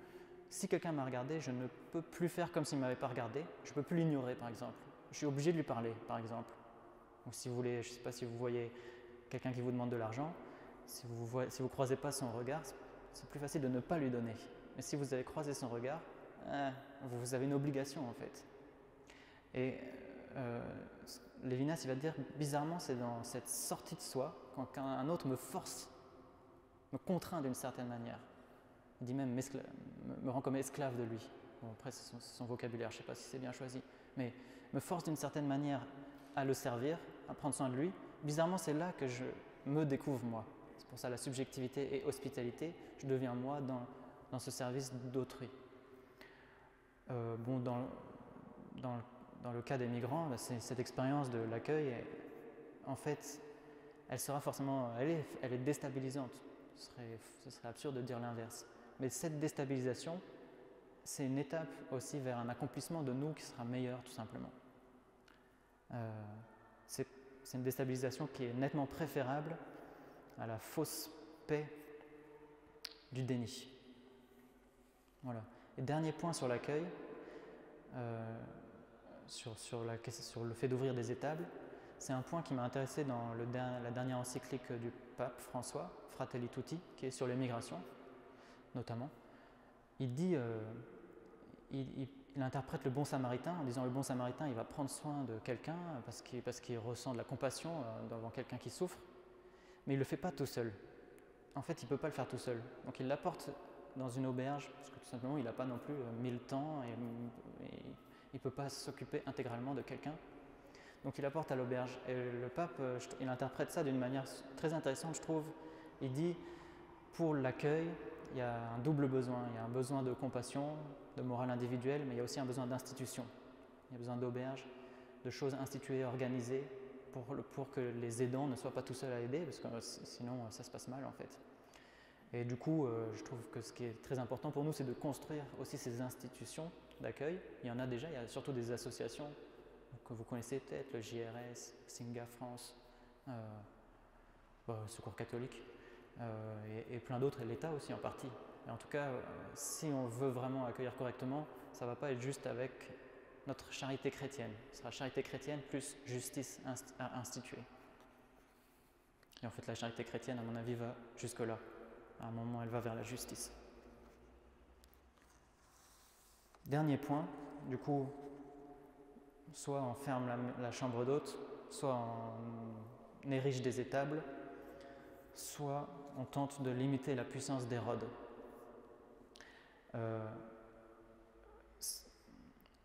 si quelqu'un m'a regardé, je ne peux plus faire comme s'il ne m'avait pas regardé, je ne peux plus l'ignorer par exemple. Je suis obligé de lui parler par exemple. Donc si vous voulez, je ne sais pas si vous voyez quelqu'un qui vous demande de l'argent, si vous ne croisez pas son regard, c'est plus facile de ne pas lui donner. Mais si vous avez croisé son regard, vous avez une obligation en fait. Et Lévinas, il va dire, bizarrement, c'est dans cette sortie de soi, quand un autre me force, me contraint d'une certaine manière. Il dit même, me rend comme esclave de lui. Bon, après, c'est son vocabulaire, je ne sais pas si c'est bien choisi, mais me force d'une certaine manière à le servir, à prendre soin de lui. Bizarrement, c'est là que je me découvre moi. C'est pour ça la subjectivité et hospitalité, je deviens moi dans ce service d'autrui. Bon, dans le cas des migrants, cette expérience de l'accueil, en fait, elle sera forcément, elle est déstabilisante. Ce serait absurde de dire l'inverse. Mais cette déstabilisation, c'est une étape aussi vers un accomplissement de nous qui sera meilleur, tout simplement. C'est une déstabilisation qui est nettement préférable à la fausse paix du déni. Voilà. Et dernier point sur l'accueil, sur le fait d'ouvrir des étables, C'est un point qui m'a intéressé dans la dernière encyclique du pape François, Fratelli Tutti, qui est sur les migrations, notamment. Il dit, il interprète le bon samaritain en disant le bon samaritain, il va prendre soin de quelqu'un parce qu'il ressent de la compassion devant quelqu'un qui souffre, mais il ne le fait pas tout seul. En fait, il ne peut pas le faire tout seul. Donc il l'apporte dans une auberge, parce que tout simplement, il n'a pas non plus 1000 temps et il ne peut pas s'occuper intégralement de quelqu'un. Donc il apporte à l'auberge. Et le pape, il interprète ça d'une manière très intéressante, je trouve. Il dit, pour l'accueil, il y a un double besoin. Il y a un besoin de compassion, de morale individuelle, mais il y a aussi un besoin d'institution. Il y a besoin d'auberge, de choses instituées, organisées, pour que les aidants ne soient pas tout seuls à aider, parce que sinon ça se passe mal en fait. Et du coup, je trouve que ce qui est très important pour nous, c'est de construire aussi ces institutions d'accueil. Il y en a déjà, il y a surtout des associations que vous connaissez peut-être, le JRS, Singa France, Secours catholique, et plein d'autres, et l'État aussi en partie. Et en tout cas, si on veut vraiment accueillir correctement, ça ne va pas être juste avec notre charité chrétienne. Ce sera charité chrétienne plus justice à instituer. Et en fait, la charité chrétienne, à mon avis, va jusque-là. À un moment, elle va vers la justice. Dernier point, du coup, soit on ferme la chambre d'hôte, soit on érige des étables, soit on tente de limiter la puissance d'Hérode.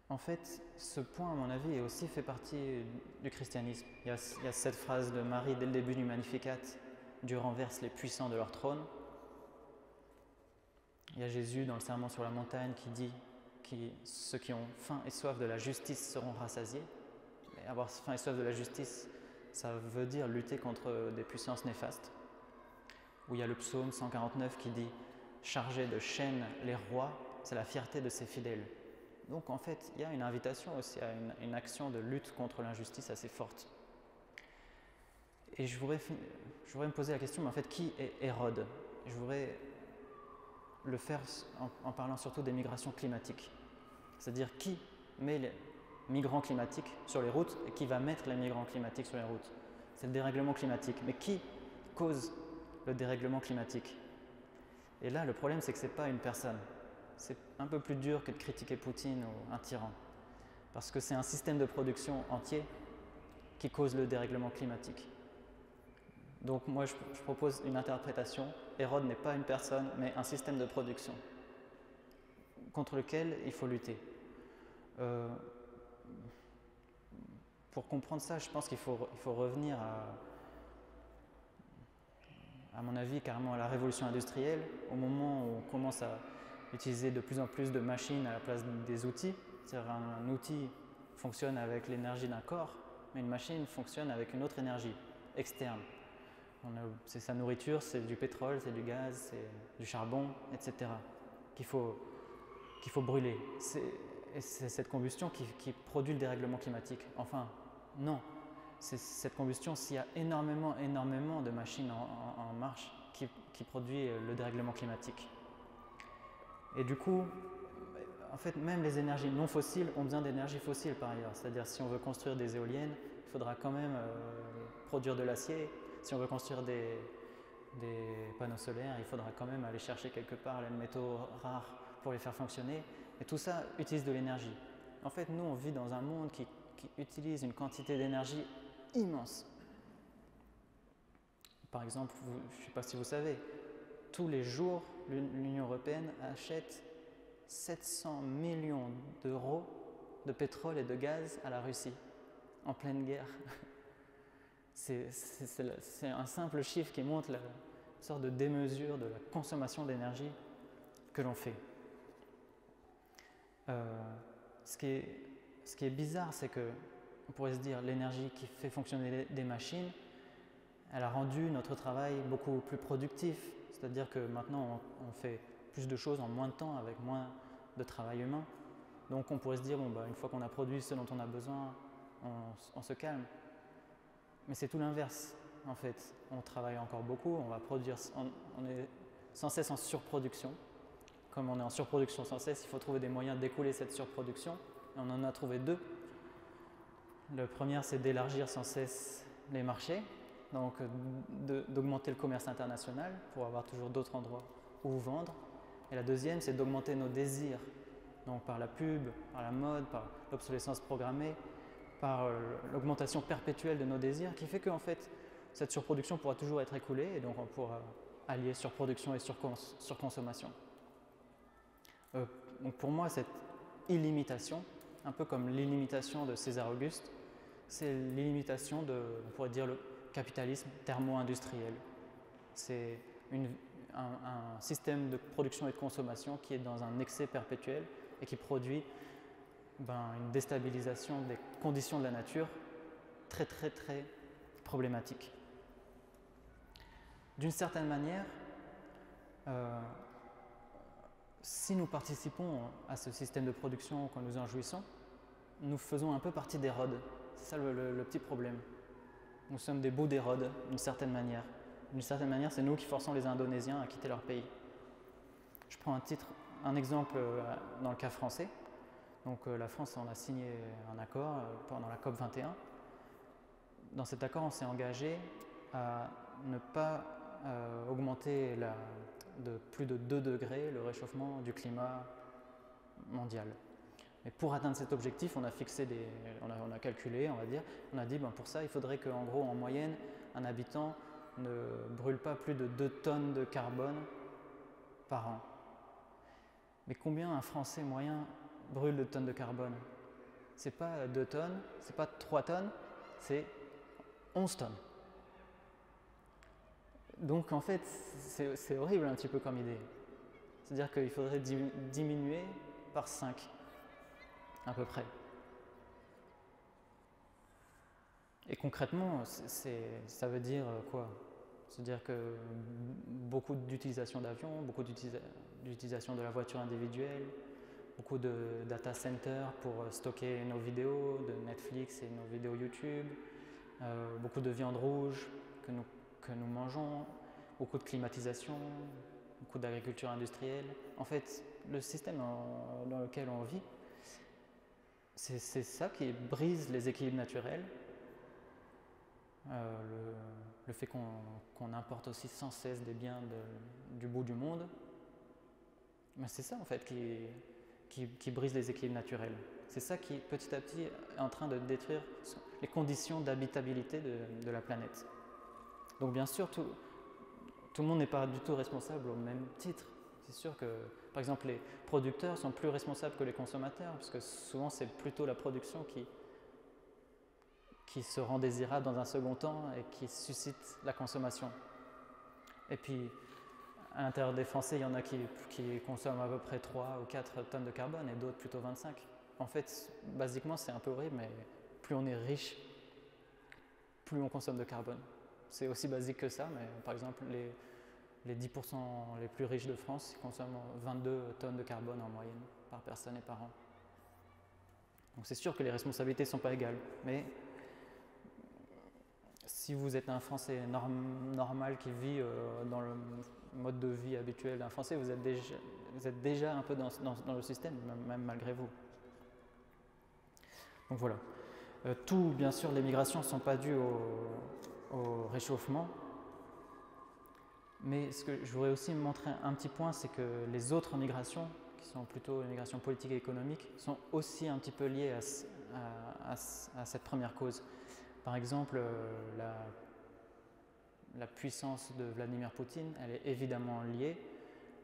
En fait, ce point, à mon avis, est aussi fait partie du christianisme. Il y a cette phrase de Marie dès le début du Magnificat, « Dieu renverse les puissants de leur trône ». Il y a Jésus dans le Sermon sur la montagne qui dit que ceux qui ont faim et soif de la justice seront rassasiés. Et avoir faim et soif de la justice, ça veut dire lutter contre des puissances néfastes. Où il y a le psaume 149 qui dit « Chargé de chaînes les rois, c'est la fierté de ses fidèles ». Donc en fait, il y a une invitation aussi à une action de lutte contre l'injustice assez forte. Et je voudrais me poser la question, mais en fait, qui est Hérode ? Je voudrais le faire en parlant surtout des migrations climatiques. C'est-à-dire qui met les migrants climatiques sur les routes et qui va mettre les migrants climatiques sur les routes. C'est le dérèglement climatique. Mais qui cause le dérèglement climatique ? Et là, le problème, c'est que ce n'est pas une personne. C'est un peu plus dur que de critiquer Poutine ou un tyran. Parce que c'est un système de production entier qui cause le dérèglement climatique. Donc moi, je propose une interprétation. Hérode n'est pas une personne, mais un système de production contre lequel il faut lutter. Pour comprendre ça, je pense qu'il faut revenir à mon avis, carrément à la révolution industrielle, au moment où on commence à utiliser de plus en plus de machines à la place des outils. C'est-à-dire un outil fonctionne avec l'énergie d'un corps, mais une machine fonctionne avec une autre énergie externe. C'est sa nourriture, c'est du pétrole, c'est du gaz, c'est du charbon, etc. qu'il faut brûler. Et c'est cette combustion qui produit le dérèglement climatique. Enfin, non. C'est cette combustion, s'il y a énormément de machines en marche qui produit le dérèglement climatique. Et du coup, en fait, même les énergies non fossiles ont besoin d'énergie fossile par ailleurs. C'est-à-dire, si on veut construire des éoliennes, il faudra quand même produire de l'acier. Si on veut construire des panneaux solaires, il faudra quand même aller chercher quelque part les métaux rares pour les faire fonctionner. Et tout ça utilise de l'énergie. En fait, nous, on vit dans un monde qui utilise une quantité d'énergie immense. Par exemple, je ne sais pas si vous savez, tous les jours, l'Union européenne achète 700 millions d'euros de pétrole et de gaz à la Russie, en pleine guerre. C'est un simple chiffre qui montre une sorte de démesure de la consommation d'énergie que l'on fait. Ce qui est bizarre, c'est qu'on pourrait se dire l'énergie qui fait fonctionner des machines, elle a rendu notre travail beaucoup plus productif. C'est-à-dire que maintenant, on fait plus de choses en moins de temps, avec moins de travail humain. Donc on pourrait se dire, une fois qu'on a produit ce dont on a besoin, on se calme. Mais c'est tout l'inverse, en fait. On travaille encore beaucoup, on va produire, on est sans cesse en surproduction. Comme on est en surproduction sans cesse, il faut trouver des moyens d'écouler cette surproduction. Et on en a trouvé deux. La première, c'est d'élargir sans cesse les marchés, donc d'augmenter le commerce international pour avoir toujours d'autres endroits où vendre. Et la deuxième, c'est d'augmenter nos désirs, donc par la pub, par la mode, par l'obsolescence programmée, par l'augmentation perpétuelle de nos désirs, qui fait qu'en fait, cette surproduction pourra toujours être écoulée et donc on pourra allier surproduction et surconsommation. Donc pour moi, cette illimitation, un peu comme l'illimitation de César Auguste, c'est l'illimitation de, on pourrait dire, le capitalisme thermo-industriel. C'est un système de production et de consommation qui est dans un excès perpétuel et qui produit une déstabilisation des conditions de la nature très problématique. D'une certaine manière, si nous participons à ce système de production, quand nous en jouissons, nous faisons un peu partie d'Hérode. C'est ça le petit problème. Nous sommes des bouts d'Hérode, d'une certaine manière. D'une certaine manière, c'est nous qui forçons les Indonésiens à quitter leur pays. Je prends un exemple dans le cas français. Donc la France, on a signé un accord pendant la COP 21. Dans cet accord, on s'est engagé à ne pas augmenter de plus de 2 degrés le réchauffement du climat mondial. Et pour atteindre cet objectif, on a fixé on a calculé, on va dire, on a dit pour ça, il faudrait qu'en gros, en moyenne, un habitant ne brûle pas plus de 2 tonnes de carbone par an. Mais combien un Français moyen brûle de tonnes de carbone? C'est pas 2 tonnes, c'est pas 3 tonnes, c'est 11 tonnes. Donc en fait, c'est horrible un petit peu comme idée. C'est-à-dire qu'il faudrait diminuer par 5, à peu près. Et concrètement, ça veut dire quoi? C'est-à-dire que beaucoup d'utilisation d'avions, beaucoup d'utilisation de la voiture individuelle, beaucoup de data centers pour stocker nos vidéos de Netflix et nos vidéos YouTube, beaucoup de viande rouge que nous mangeons, beaucoup de climatisation, beaucoup d'agriculture industrielle. En fait, le système dans lequel on vit, c'est ça qui brise les équilibres naturels. Le fait qu'on importe aussi sans cesse des biens du bout du monde, c'est ça en fait qui brise les équilibres naturels. C'est ça qui petit à petit est en train de détruire les conditions d'habitabilité de la planète. Donc bien sûr, tout le monde n'est pas du tout responsable au même titre. C'est sûr que, par exemple, les producteurs sont plus responsables que les consommateurs, parce que souvent c'est plutôt la production qui se rend désirable dans un second temps et qui suscite la consommation. Et puis, à l'intérieur des Français, il y en a qui consomment à peu près 3 ou 4 tonnes de carbone et d'autres plutôt 25. En fait, basiquement, c'est un peu horrible, mais plus on est riche, plus on consomme de carbone. C'est aussi basique que ça, mais par exemple, les 10% les plus riches de France consomment 22 tonnes de carbone en moyenne par personne et par an. Donc c'est sûr que les responsabilités ne sont pas égales, mais si vous êtes un Français normal qui vit dans le mode de vie habituel d'un Français, vous êtes déjà un peu dans le système, même malgré vous. Donc voilà. Bien sûr, les migrations ne sont pas dues au réchauffement, mais ce que je voudrais aussi montrer un petit point, c'est que les autres migrations, qui sont plutôt les migrations politiques et économiques, sont aussi un petit peu liées à cette première cause. Par exemple, la puissance de Vladimir Poutine, elle est évidemment liée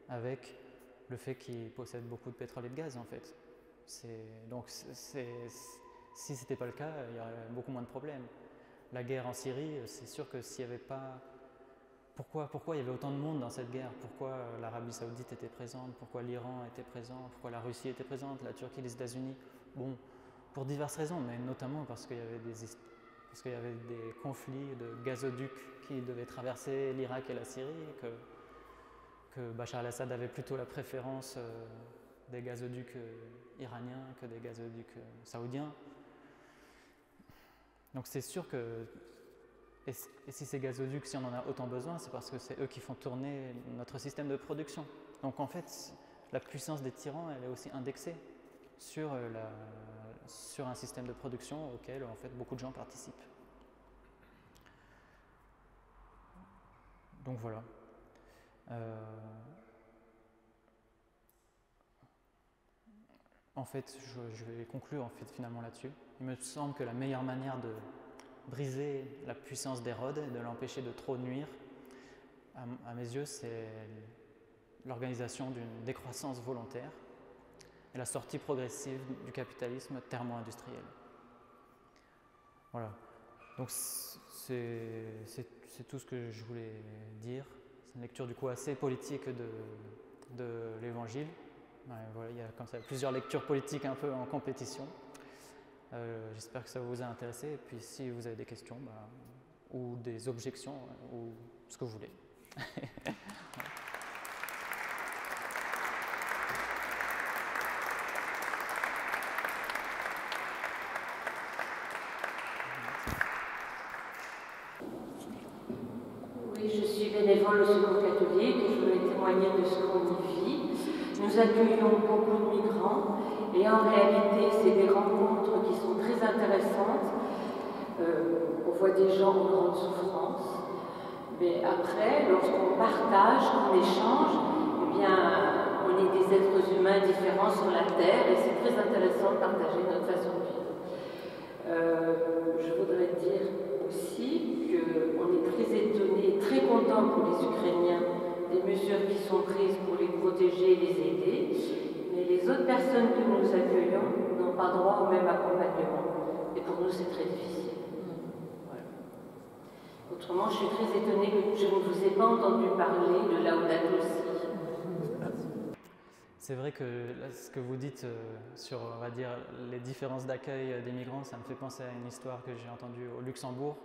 avec le fait qu'il possède beaucoup de pétrole et de gaz en fait. Donc si ce n'était pas le cas, il y aurait beaucoup moins de problèmes. La guerre en Syrie, c'est sûr que s'il n'y avait pas... Pourquoi il y avait autant de monde dans cette guerre? Pourquoi l'Arabie Saoudite était présente? Pourquoi l'Iran était présent? Pourquoi la Russie était présente? La Turquie, les États-Unis? Bon, pour diverses raisons, mais notamment parce qu'il y avait des conflits de gazoducs qui devaient traverser l'Irak et la Syrie, que Bachar al-Assad avait plutôt la préférence des gazoducs iraniens que des gazoducs saoudiens. Donc c'est sûr que, et si ces gazoducs, si on en a autant besoin, c'est parce que c'est eux qui font tourner notre système de production. Donc en fait, la puissance des tyrans, elle est aussi indexée sur sur un système de production auquel en fait beaucoup de gens participent. Donc voilà. En fait, je vais conclure en fait, finalement là-dessus. Il me semble que la meilleure manière de briser la puissance d'Hérode et de l'empêcher de trop nuire, à mes yeux, c'est l'organisation d'une décroissance volontaire et la sortie progressive du capitalisme thermo-industriel. Voilà. Donc c'est tout ce que je voulais dire. C'est une lecture du coup assez politique de l'Évangile. Ouais, voilà, il y a comme ça plusieurs lectures politiques un peu en compétition. J'espère que ça vous a intéressé. Et puis si vous avez des questions ou des objections ou ce que vous voulez. Oui, je suis bénévole au Secours catholique et je voulais témoigner de ce qu'on y vit. Nous accueillons beaucoup de migrants et en réalité, c'est des rencontres qui sont très intéressantes. On voit des gens en grande souffrance. Mais après, lorsqu'on partage, qu'on échange, eh bien, on est des êtres humains différents sur la Terre et c'est très intéressant de partager notre façon de vivre. Je voudrais dire aussi qu'on est très étonnés, très contents pour les Ukrainiens des mesures qui sont prises pour les protéger et les aider, mais les autres personnes que nous accueillons n'ont pas droit au même accompagnement. Et pour nous, c'est très difficile. Voilà. Autrement, je suis très étonnée que je ne vous ai pas entendu parler de Laudato Si. C'est vrai que là, ce que vous dites sur, on va dire, les différences d'accueil des migrants, ça me fait penser à une histoire que j'ai entendue au Luxembourg,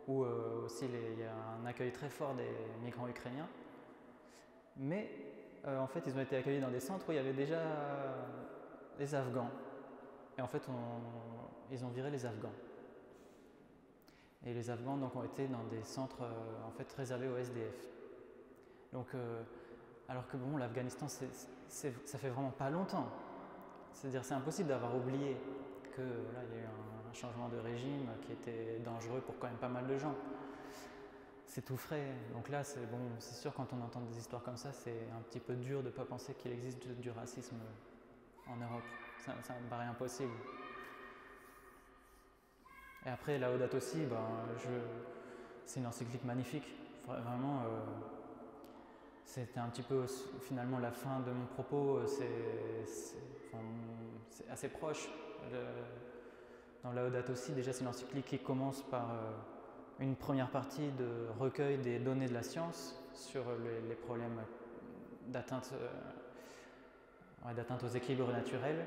où aussi il y a un accueil très fort des migrants ukrainiens. Mais en fait, ils ont été accueillis dans des centres où il y avait déjà les Afghans. Et en fait, ils ont viré les Afghans. Et les Afghans donc, ont été dans des centres en fait, réservés aux SDF. Donc, alors que bon, l'Afghanistan, ça fait vraiment pas longtemps. C'est-à-dire, c'est impossible d'avoir oublié que voilà, il y a eu un changement de régime qui était dangereux pour quand même pas mal de gens. C'est tout frais. Donc là, c'est bon, c'est sûr quand on entend des histoires comme ça, c'est un petit peu dur de ne pas penser qu'il existe du racisme en Europe. Ça me paraît impossible. Et après, Laudato Si, c'est une encyclique magnifique. Vraiment, c'était un petit peu finalement la fin de mon propos. C'est assez proche. Dans Laudato Si, déjà, c'est une encyclique qui commence par une première partie de recueil des données de la science sur les problèmes d'atteinte aux équilibres naturels.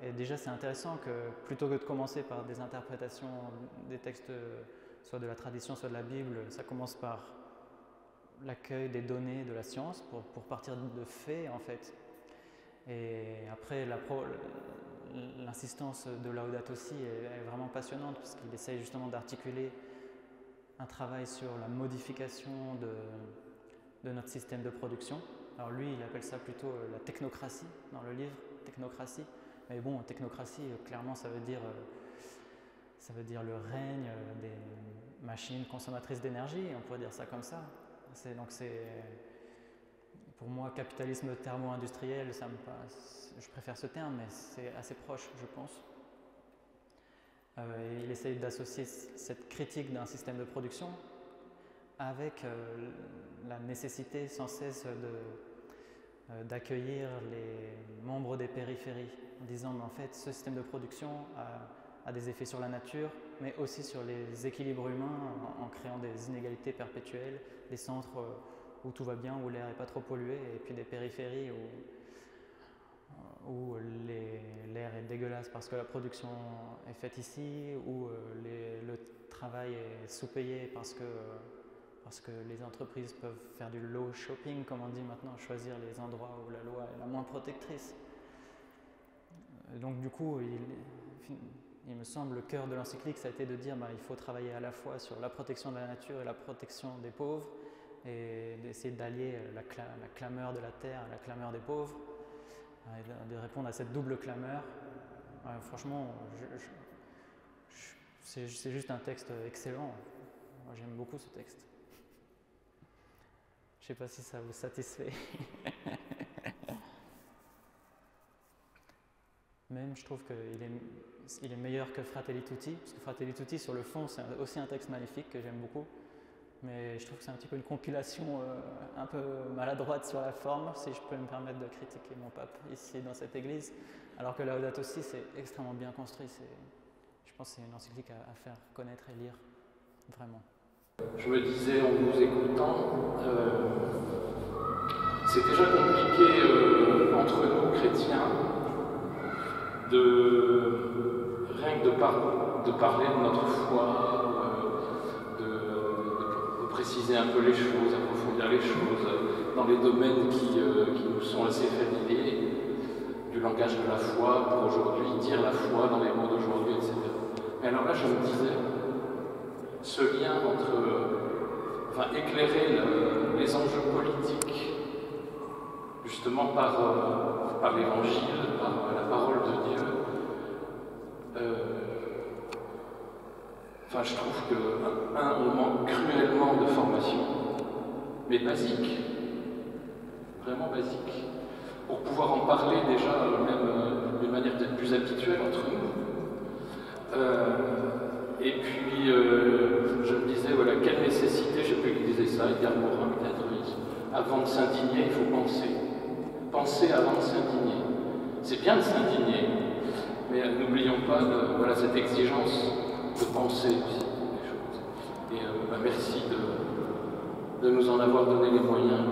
Et déjà, c'est intéressant que plutôt que de commencer par des interprétations des textes, soit de la tradition, soit de la Bible, ça commence par l'accueil des données de la science pour partir de faits, en fait. Et après, l'insistance de Laudato Si est vraiment passionnante parce qu'il essaye justement d'articuler un travail sur la modification de notre système de production. Alors lui, il appelle ça plutôt la technocratie dans le livre, technocratie. Mais bon, technocratie, clairement, ça veut dire le règne des machines consommatrices d'énergie, on pourrait dire ça comme ça. Pour moi, capitalisme thermo-industriel, je préfère ce terme, mais c'est assez proche, je pense. Et il essaye d'associer cette critique d'un système de production avec la nécessité sans cesse d'accueillir les membres des périphéries, en disant mais en fait ce système de production a des effets sur la nature, mais aussi sur les équilibres humains en créant des inégalités perpétuelles, des centres où tout va bien, où l'air n'est pas trop pollué, et puis des périphéries où l'air est dégueulasse parce que la production est faite ici, où le travail est sous-payé parce que les entreprises peuvent faire du low shopping, comme on dit maintenant, choisir les endroits où la loi est la moins protectrice. Donc du coup, il me semble, le cœur de l'encyclique, ça a été de dire il faut travailler à la fois sur la protection de la nature et la protection des pauvres, et d'essayer d'allier la clameur de la terre à la clameur des pauvres, et de répondre à cette double clameur Ouais, franchement, c'est juste un texte excellent. Moi, j'aime beaucoup ce texte. Je ne sais pas si ça vous satisfait. Même, je trouve qu'il est meilleur que Fratelli Tutti, parce que Fratelli Tutti, sur le fond, c'est aussi un texte magnifique que j'aime beaucoup. Mais je trouve que c'est un petit peu une compilation un peu maladroite sur la forme, si je peux me permettre de critiquer mon pape ici dans cette église. Alors que Laudato Si, c'est extrêmement bien construit. Je pense que c'est une encyclique à faire connaître et lire, vraiment. Je me disais en vous écoutant, c'est déjà compliqué entre nous chrétiens rien que de parler de notre foi, de préciser un peu les choses, approfondir les choses dans les domaines qui nous sont assez familiers, du langage de la foi pour aujourd'hui, dire la foi dans les mots d'aujourd'hui, etc. Mais alors là, je me disais, ce lien entre, éclairer les enjeux politiques, justement par l'Évangile, par la parole de Dieu, je trouve on manque cruellement de formation, mais basique, vraiment basique, pour pouvoir en parler déjà, même d'une manière peut-être plus habituelle entre nous. Et puis, je me disais, voilà, quelle nécessité, je sais plus qui disait ça, Edgar Morin peut-être, avant de s'indigner, il faut penser. Penser avant de s'indigner. C'est bien de s'indigner, mais n'oublions pas cette exigence de penser aussi des choses. Et merci de nous en avoir donné les moyens,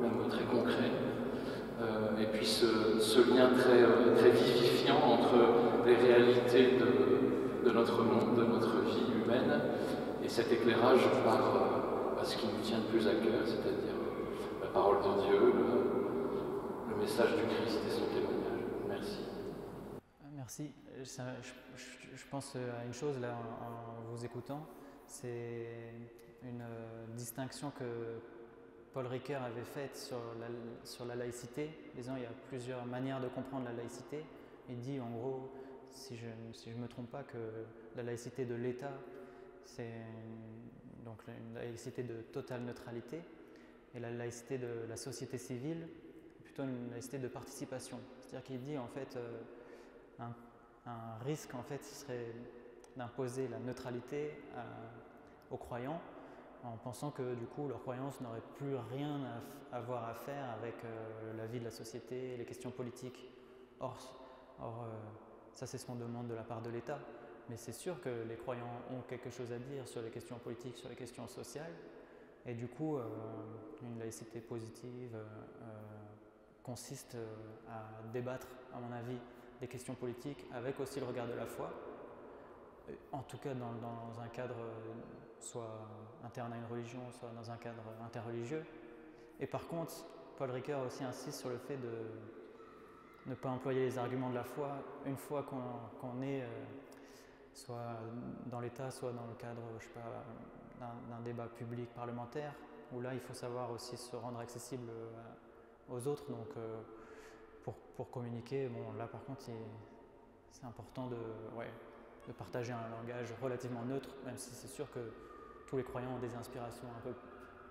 même très concrets. Et puis ce lien très vivifiant entre les réalités de notre monde, de notre vie humaine, et cet éclairage par ce qui nous tient le plus à cœur, c'est-à-dire la parole de Dieu, le message du Christ et son témoignage. Merci. Merci. Je pense à une chose là en vous écoutant, c'est une distinction que Paul Ricoeur avait faite sur la laïcité, disant il y a plusieurs manières de comprendre la laïcité. Il dit en gros, si je ne me trompe pas, que la laïcité de l'État, c'est donc une laïcité de totale neutralité, et la laïcité de la société civile, plutôt une laïcité de participation. C'est-à-dire qu'il dit en fait un risque en fait serait d'imposer la neutralité aux croyants, en pensant que du coup leur croyance n'aurait plus rien à avoir à faire avec la vie de la société, les questions politiques. Or ça c'est ce qu'on demande de la part de l'État. Mais c'est sûr que les croyants ont quelque chose à dire sur les questions politiques, sur les questions sociales. Et du coup, une laïcité positive consiste à débattre, à mon avis, des questions politiques avec aussi le regard de la foi. En tout cas dans un cadre soit interne à une religion, soit dans un cadre interreligieux. Et par contre, Paul Ricoeur aussi insiste sur le fait de ne pas employer les arguments de la foi une fois qu'on est soit dans l'État, soit dans le cadre, je sais pas, d'un débat public parlementaire, où là il faut savoir aussi se rendre accessible aux autres. Donc pour communiquer, bon là par contre c'est important de partager un langage relativement neutre, même si c'est sûr que tous les croyants ont des inspirations un peu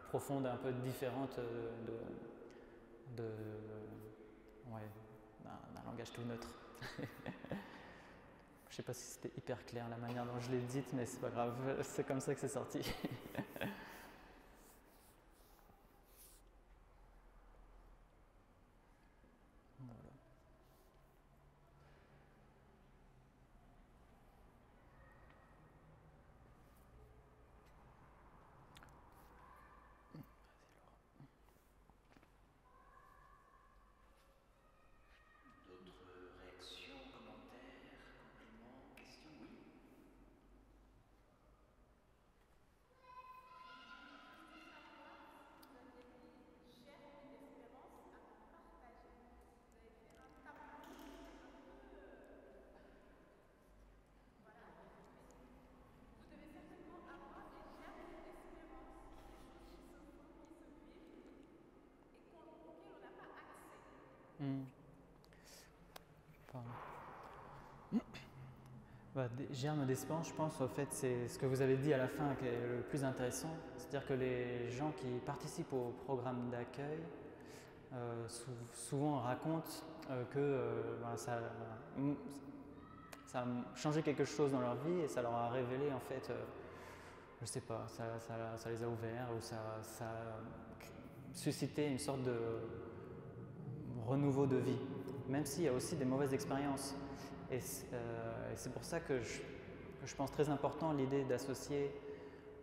profondes, un peu différentes d'un langage tout neutre. Je ne sais pas si c'était hyper clair la manière dont je l'ai dite, mais c'est pas grave, c'est comme ça que c'est sorti. Germe d'espoir, je pense, au fait, c'est ce que vous avez dit à la fin qui est le plus intéressant. C'est-à-dire que les gens qui participent au programme d'accueil souvent racontent que voilà, ça a changé quelque chose dans leur vie et ça leur a révélé, en fait, je sais pas, ça les a ouverts ou ça a suscité une sorte de renouveau de vie, même s'il y a aussi des mauvaises expériences. Et c'est pour ça que je pense très important l'idée d'associer,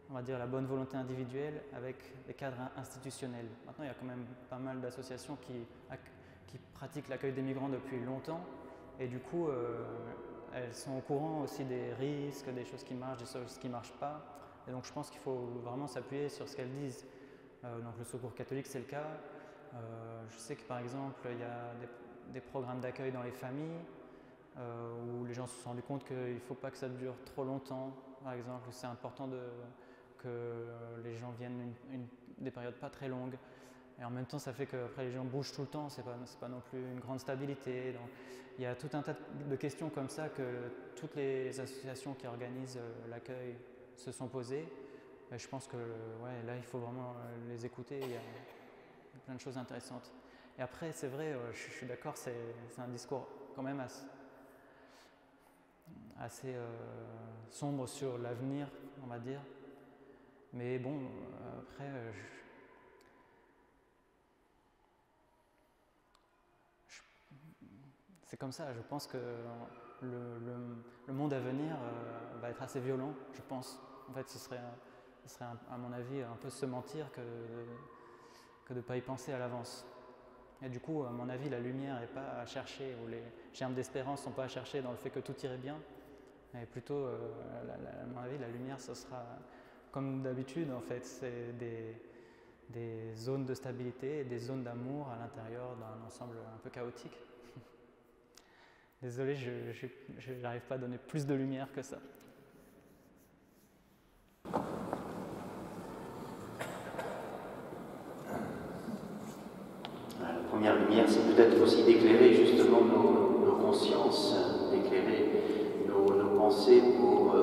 on va dire, la bonne volonté individuelle avec les cadres institutionnels. Maintenant, il y a quand même pas mal d'associations qui pratiquent l'accueil des migrants depuis longtemps et du coup, elles sont au courant aussi des risques, des choses qui marchent, des choses qui ne marchent pas. Et donc, je pense qu'il faut vraiment s'appuyer sur ce qu'elles disent. Donc, le Secours catholique, c'est le cas. Je sais que, par exemple, il y a des programmes d'accueil dans les familles où les gens se sont rendus compte qu'il ne faut pas que ça dure trop longtemps, par exemple, c'est important que les gens viennent des périodes pas très longues. Et en même temps, ça fait qu'après les gens bougent tout le temps, c'est pas non plus une grande stabilité. Donc, il y a tout un tas de questions comme ça que toutes les associations qui organisent l'accueil se sont posées. Et je pense que là, il faut vraiment les écouter, il y a plein de choses intéressantes. Et après, c'est vrai, je suis d'accord, c'est un discours quand même assez sombre sur l'avenir, on va dire. Mais bon, après, c'est comme ça. Je pense que le monde à venir va être assez violent, je pense. En fait, ce serait à mon avis, un peu se mentir que de ne pas y penser à l'avance. Et du coup, à mon avis, la lumière n'est pas à chercher, ou les germes d'espérance ne sont pas à chercher dans le fait que tout irait bien. Mais plutôt, à mon avis, la lumière, ce sera, comme d'habitude, en fait, c'est des zones de stabilité et des zones d'amour à l'intérieur d'un ensemble un peu chaotique. Désolé, je n'arrive pas à donner plus de lumière que ça. La première lumière, c'est peut-être aussi d'éclairer justement nos consciences, d'éclairer nos pensées pour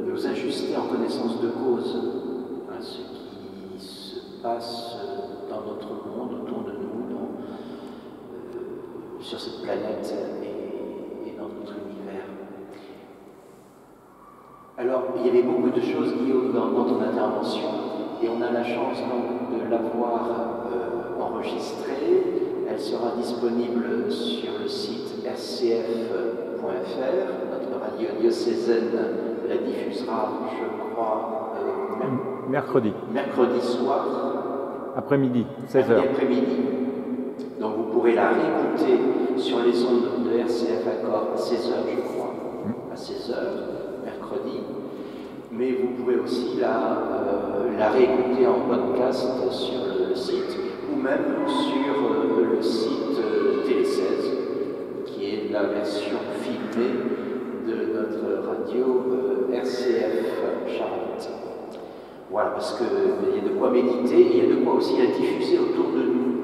nous ajuster en connaissance de cause à ce qui se passe dans notre monde, autour de nous, sur cette planète et dans notre univers. Alors, il y avait beaucoup de choses, Guillaume, dans ton intervention, et on a la chance donc de l'avoir enregistrée. Elle sera disponible sur le site rcf.fr. Notre radio diocésaine la diffusera, je crois, mercredi soir. Après-midi, 16h. Après-midi. Donc vous pourrez la réécouter sur les ondes de RCF Accord à 16h, je crois, à 16h, mercredi. Mais vous pouvez aussi la réécouter en podcast sur le site, ou même sur le site Télé 16, qui est la version filmée de notre radio RCF Charente. Voilà, parce qu'il y a de quoi méditer, et il y a de quoi aussi la diffuser autour de nous.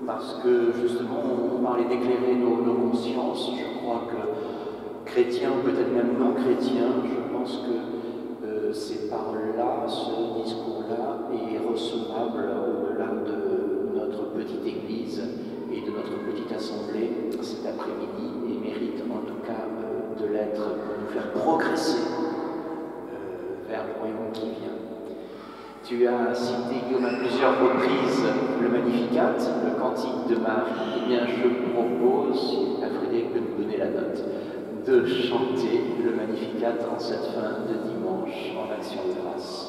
Parce que justement, on parlait d'éclairer nos consciences. Je crois que chrétiens, ou peut-être même non chrétiens, je pense que ces paroles-là, ce discours-là est recevable au-delà de notre petite église et de notre petite assemblée cet après-midi, et mérite en tout cas de l'être pour nous faire progresser vers le royaume qui vient. Tu as cité, Guillaume, à plusieurs reprises le Magnificat, le Cantique de Marie. Eh bien, je propose à Frédéric de nous donner la note, de chanter le Magnificat en cette fin de dimanche en action de grâce.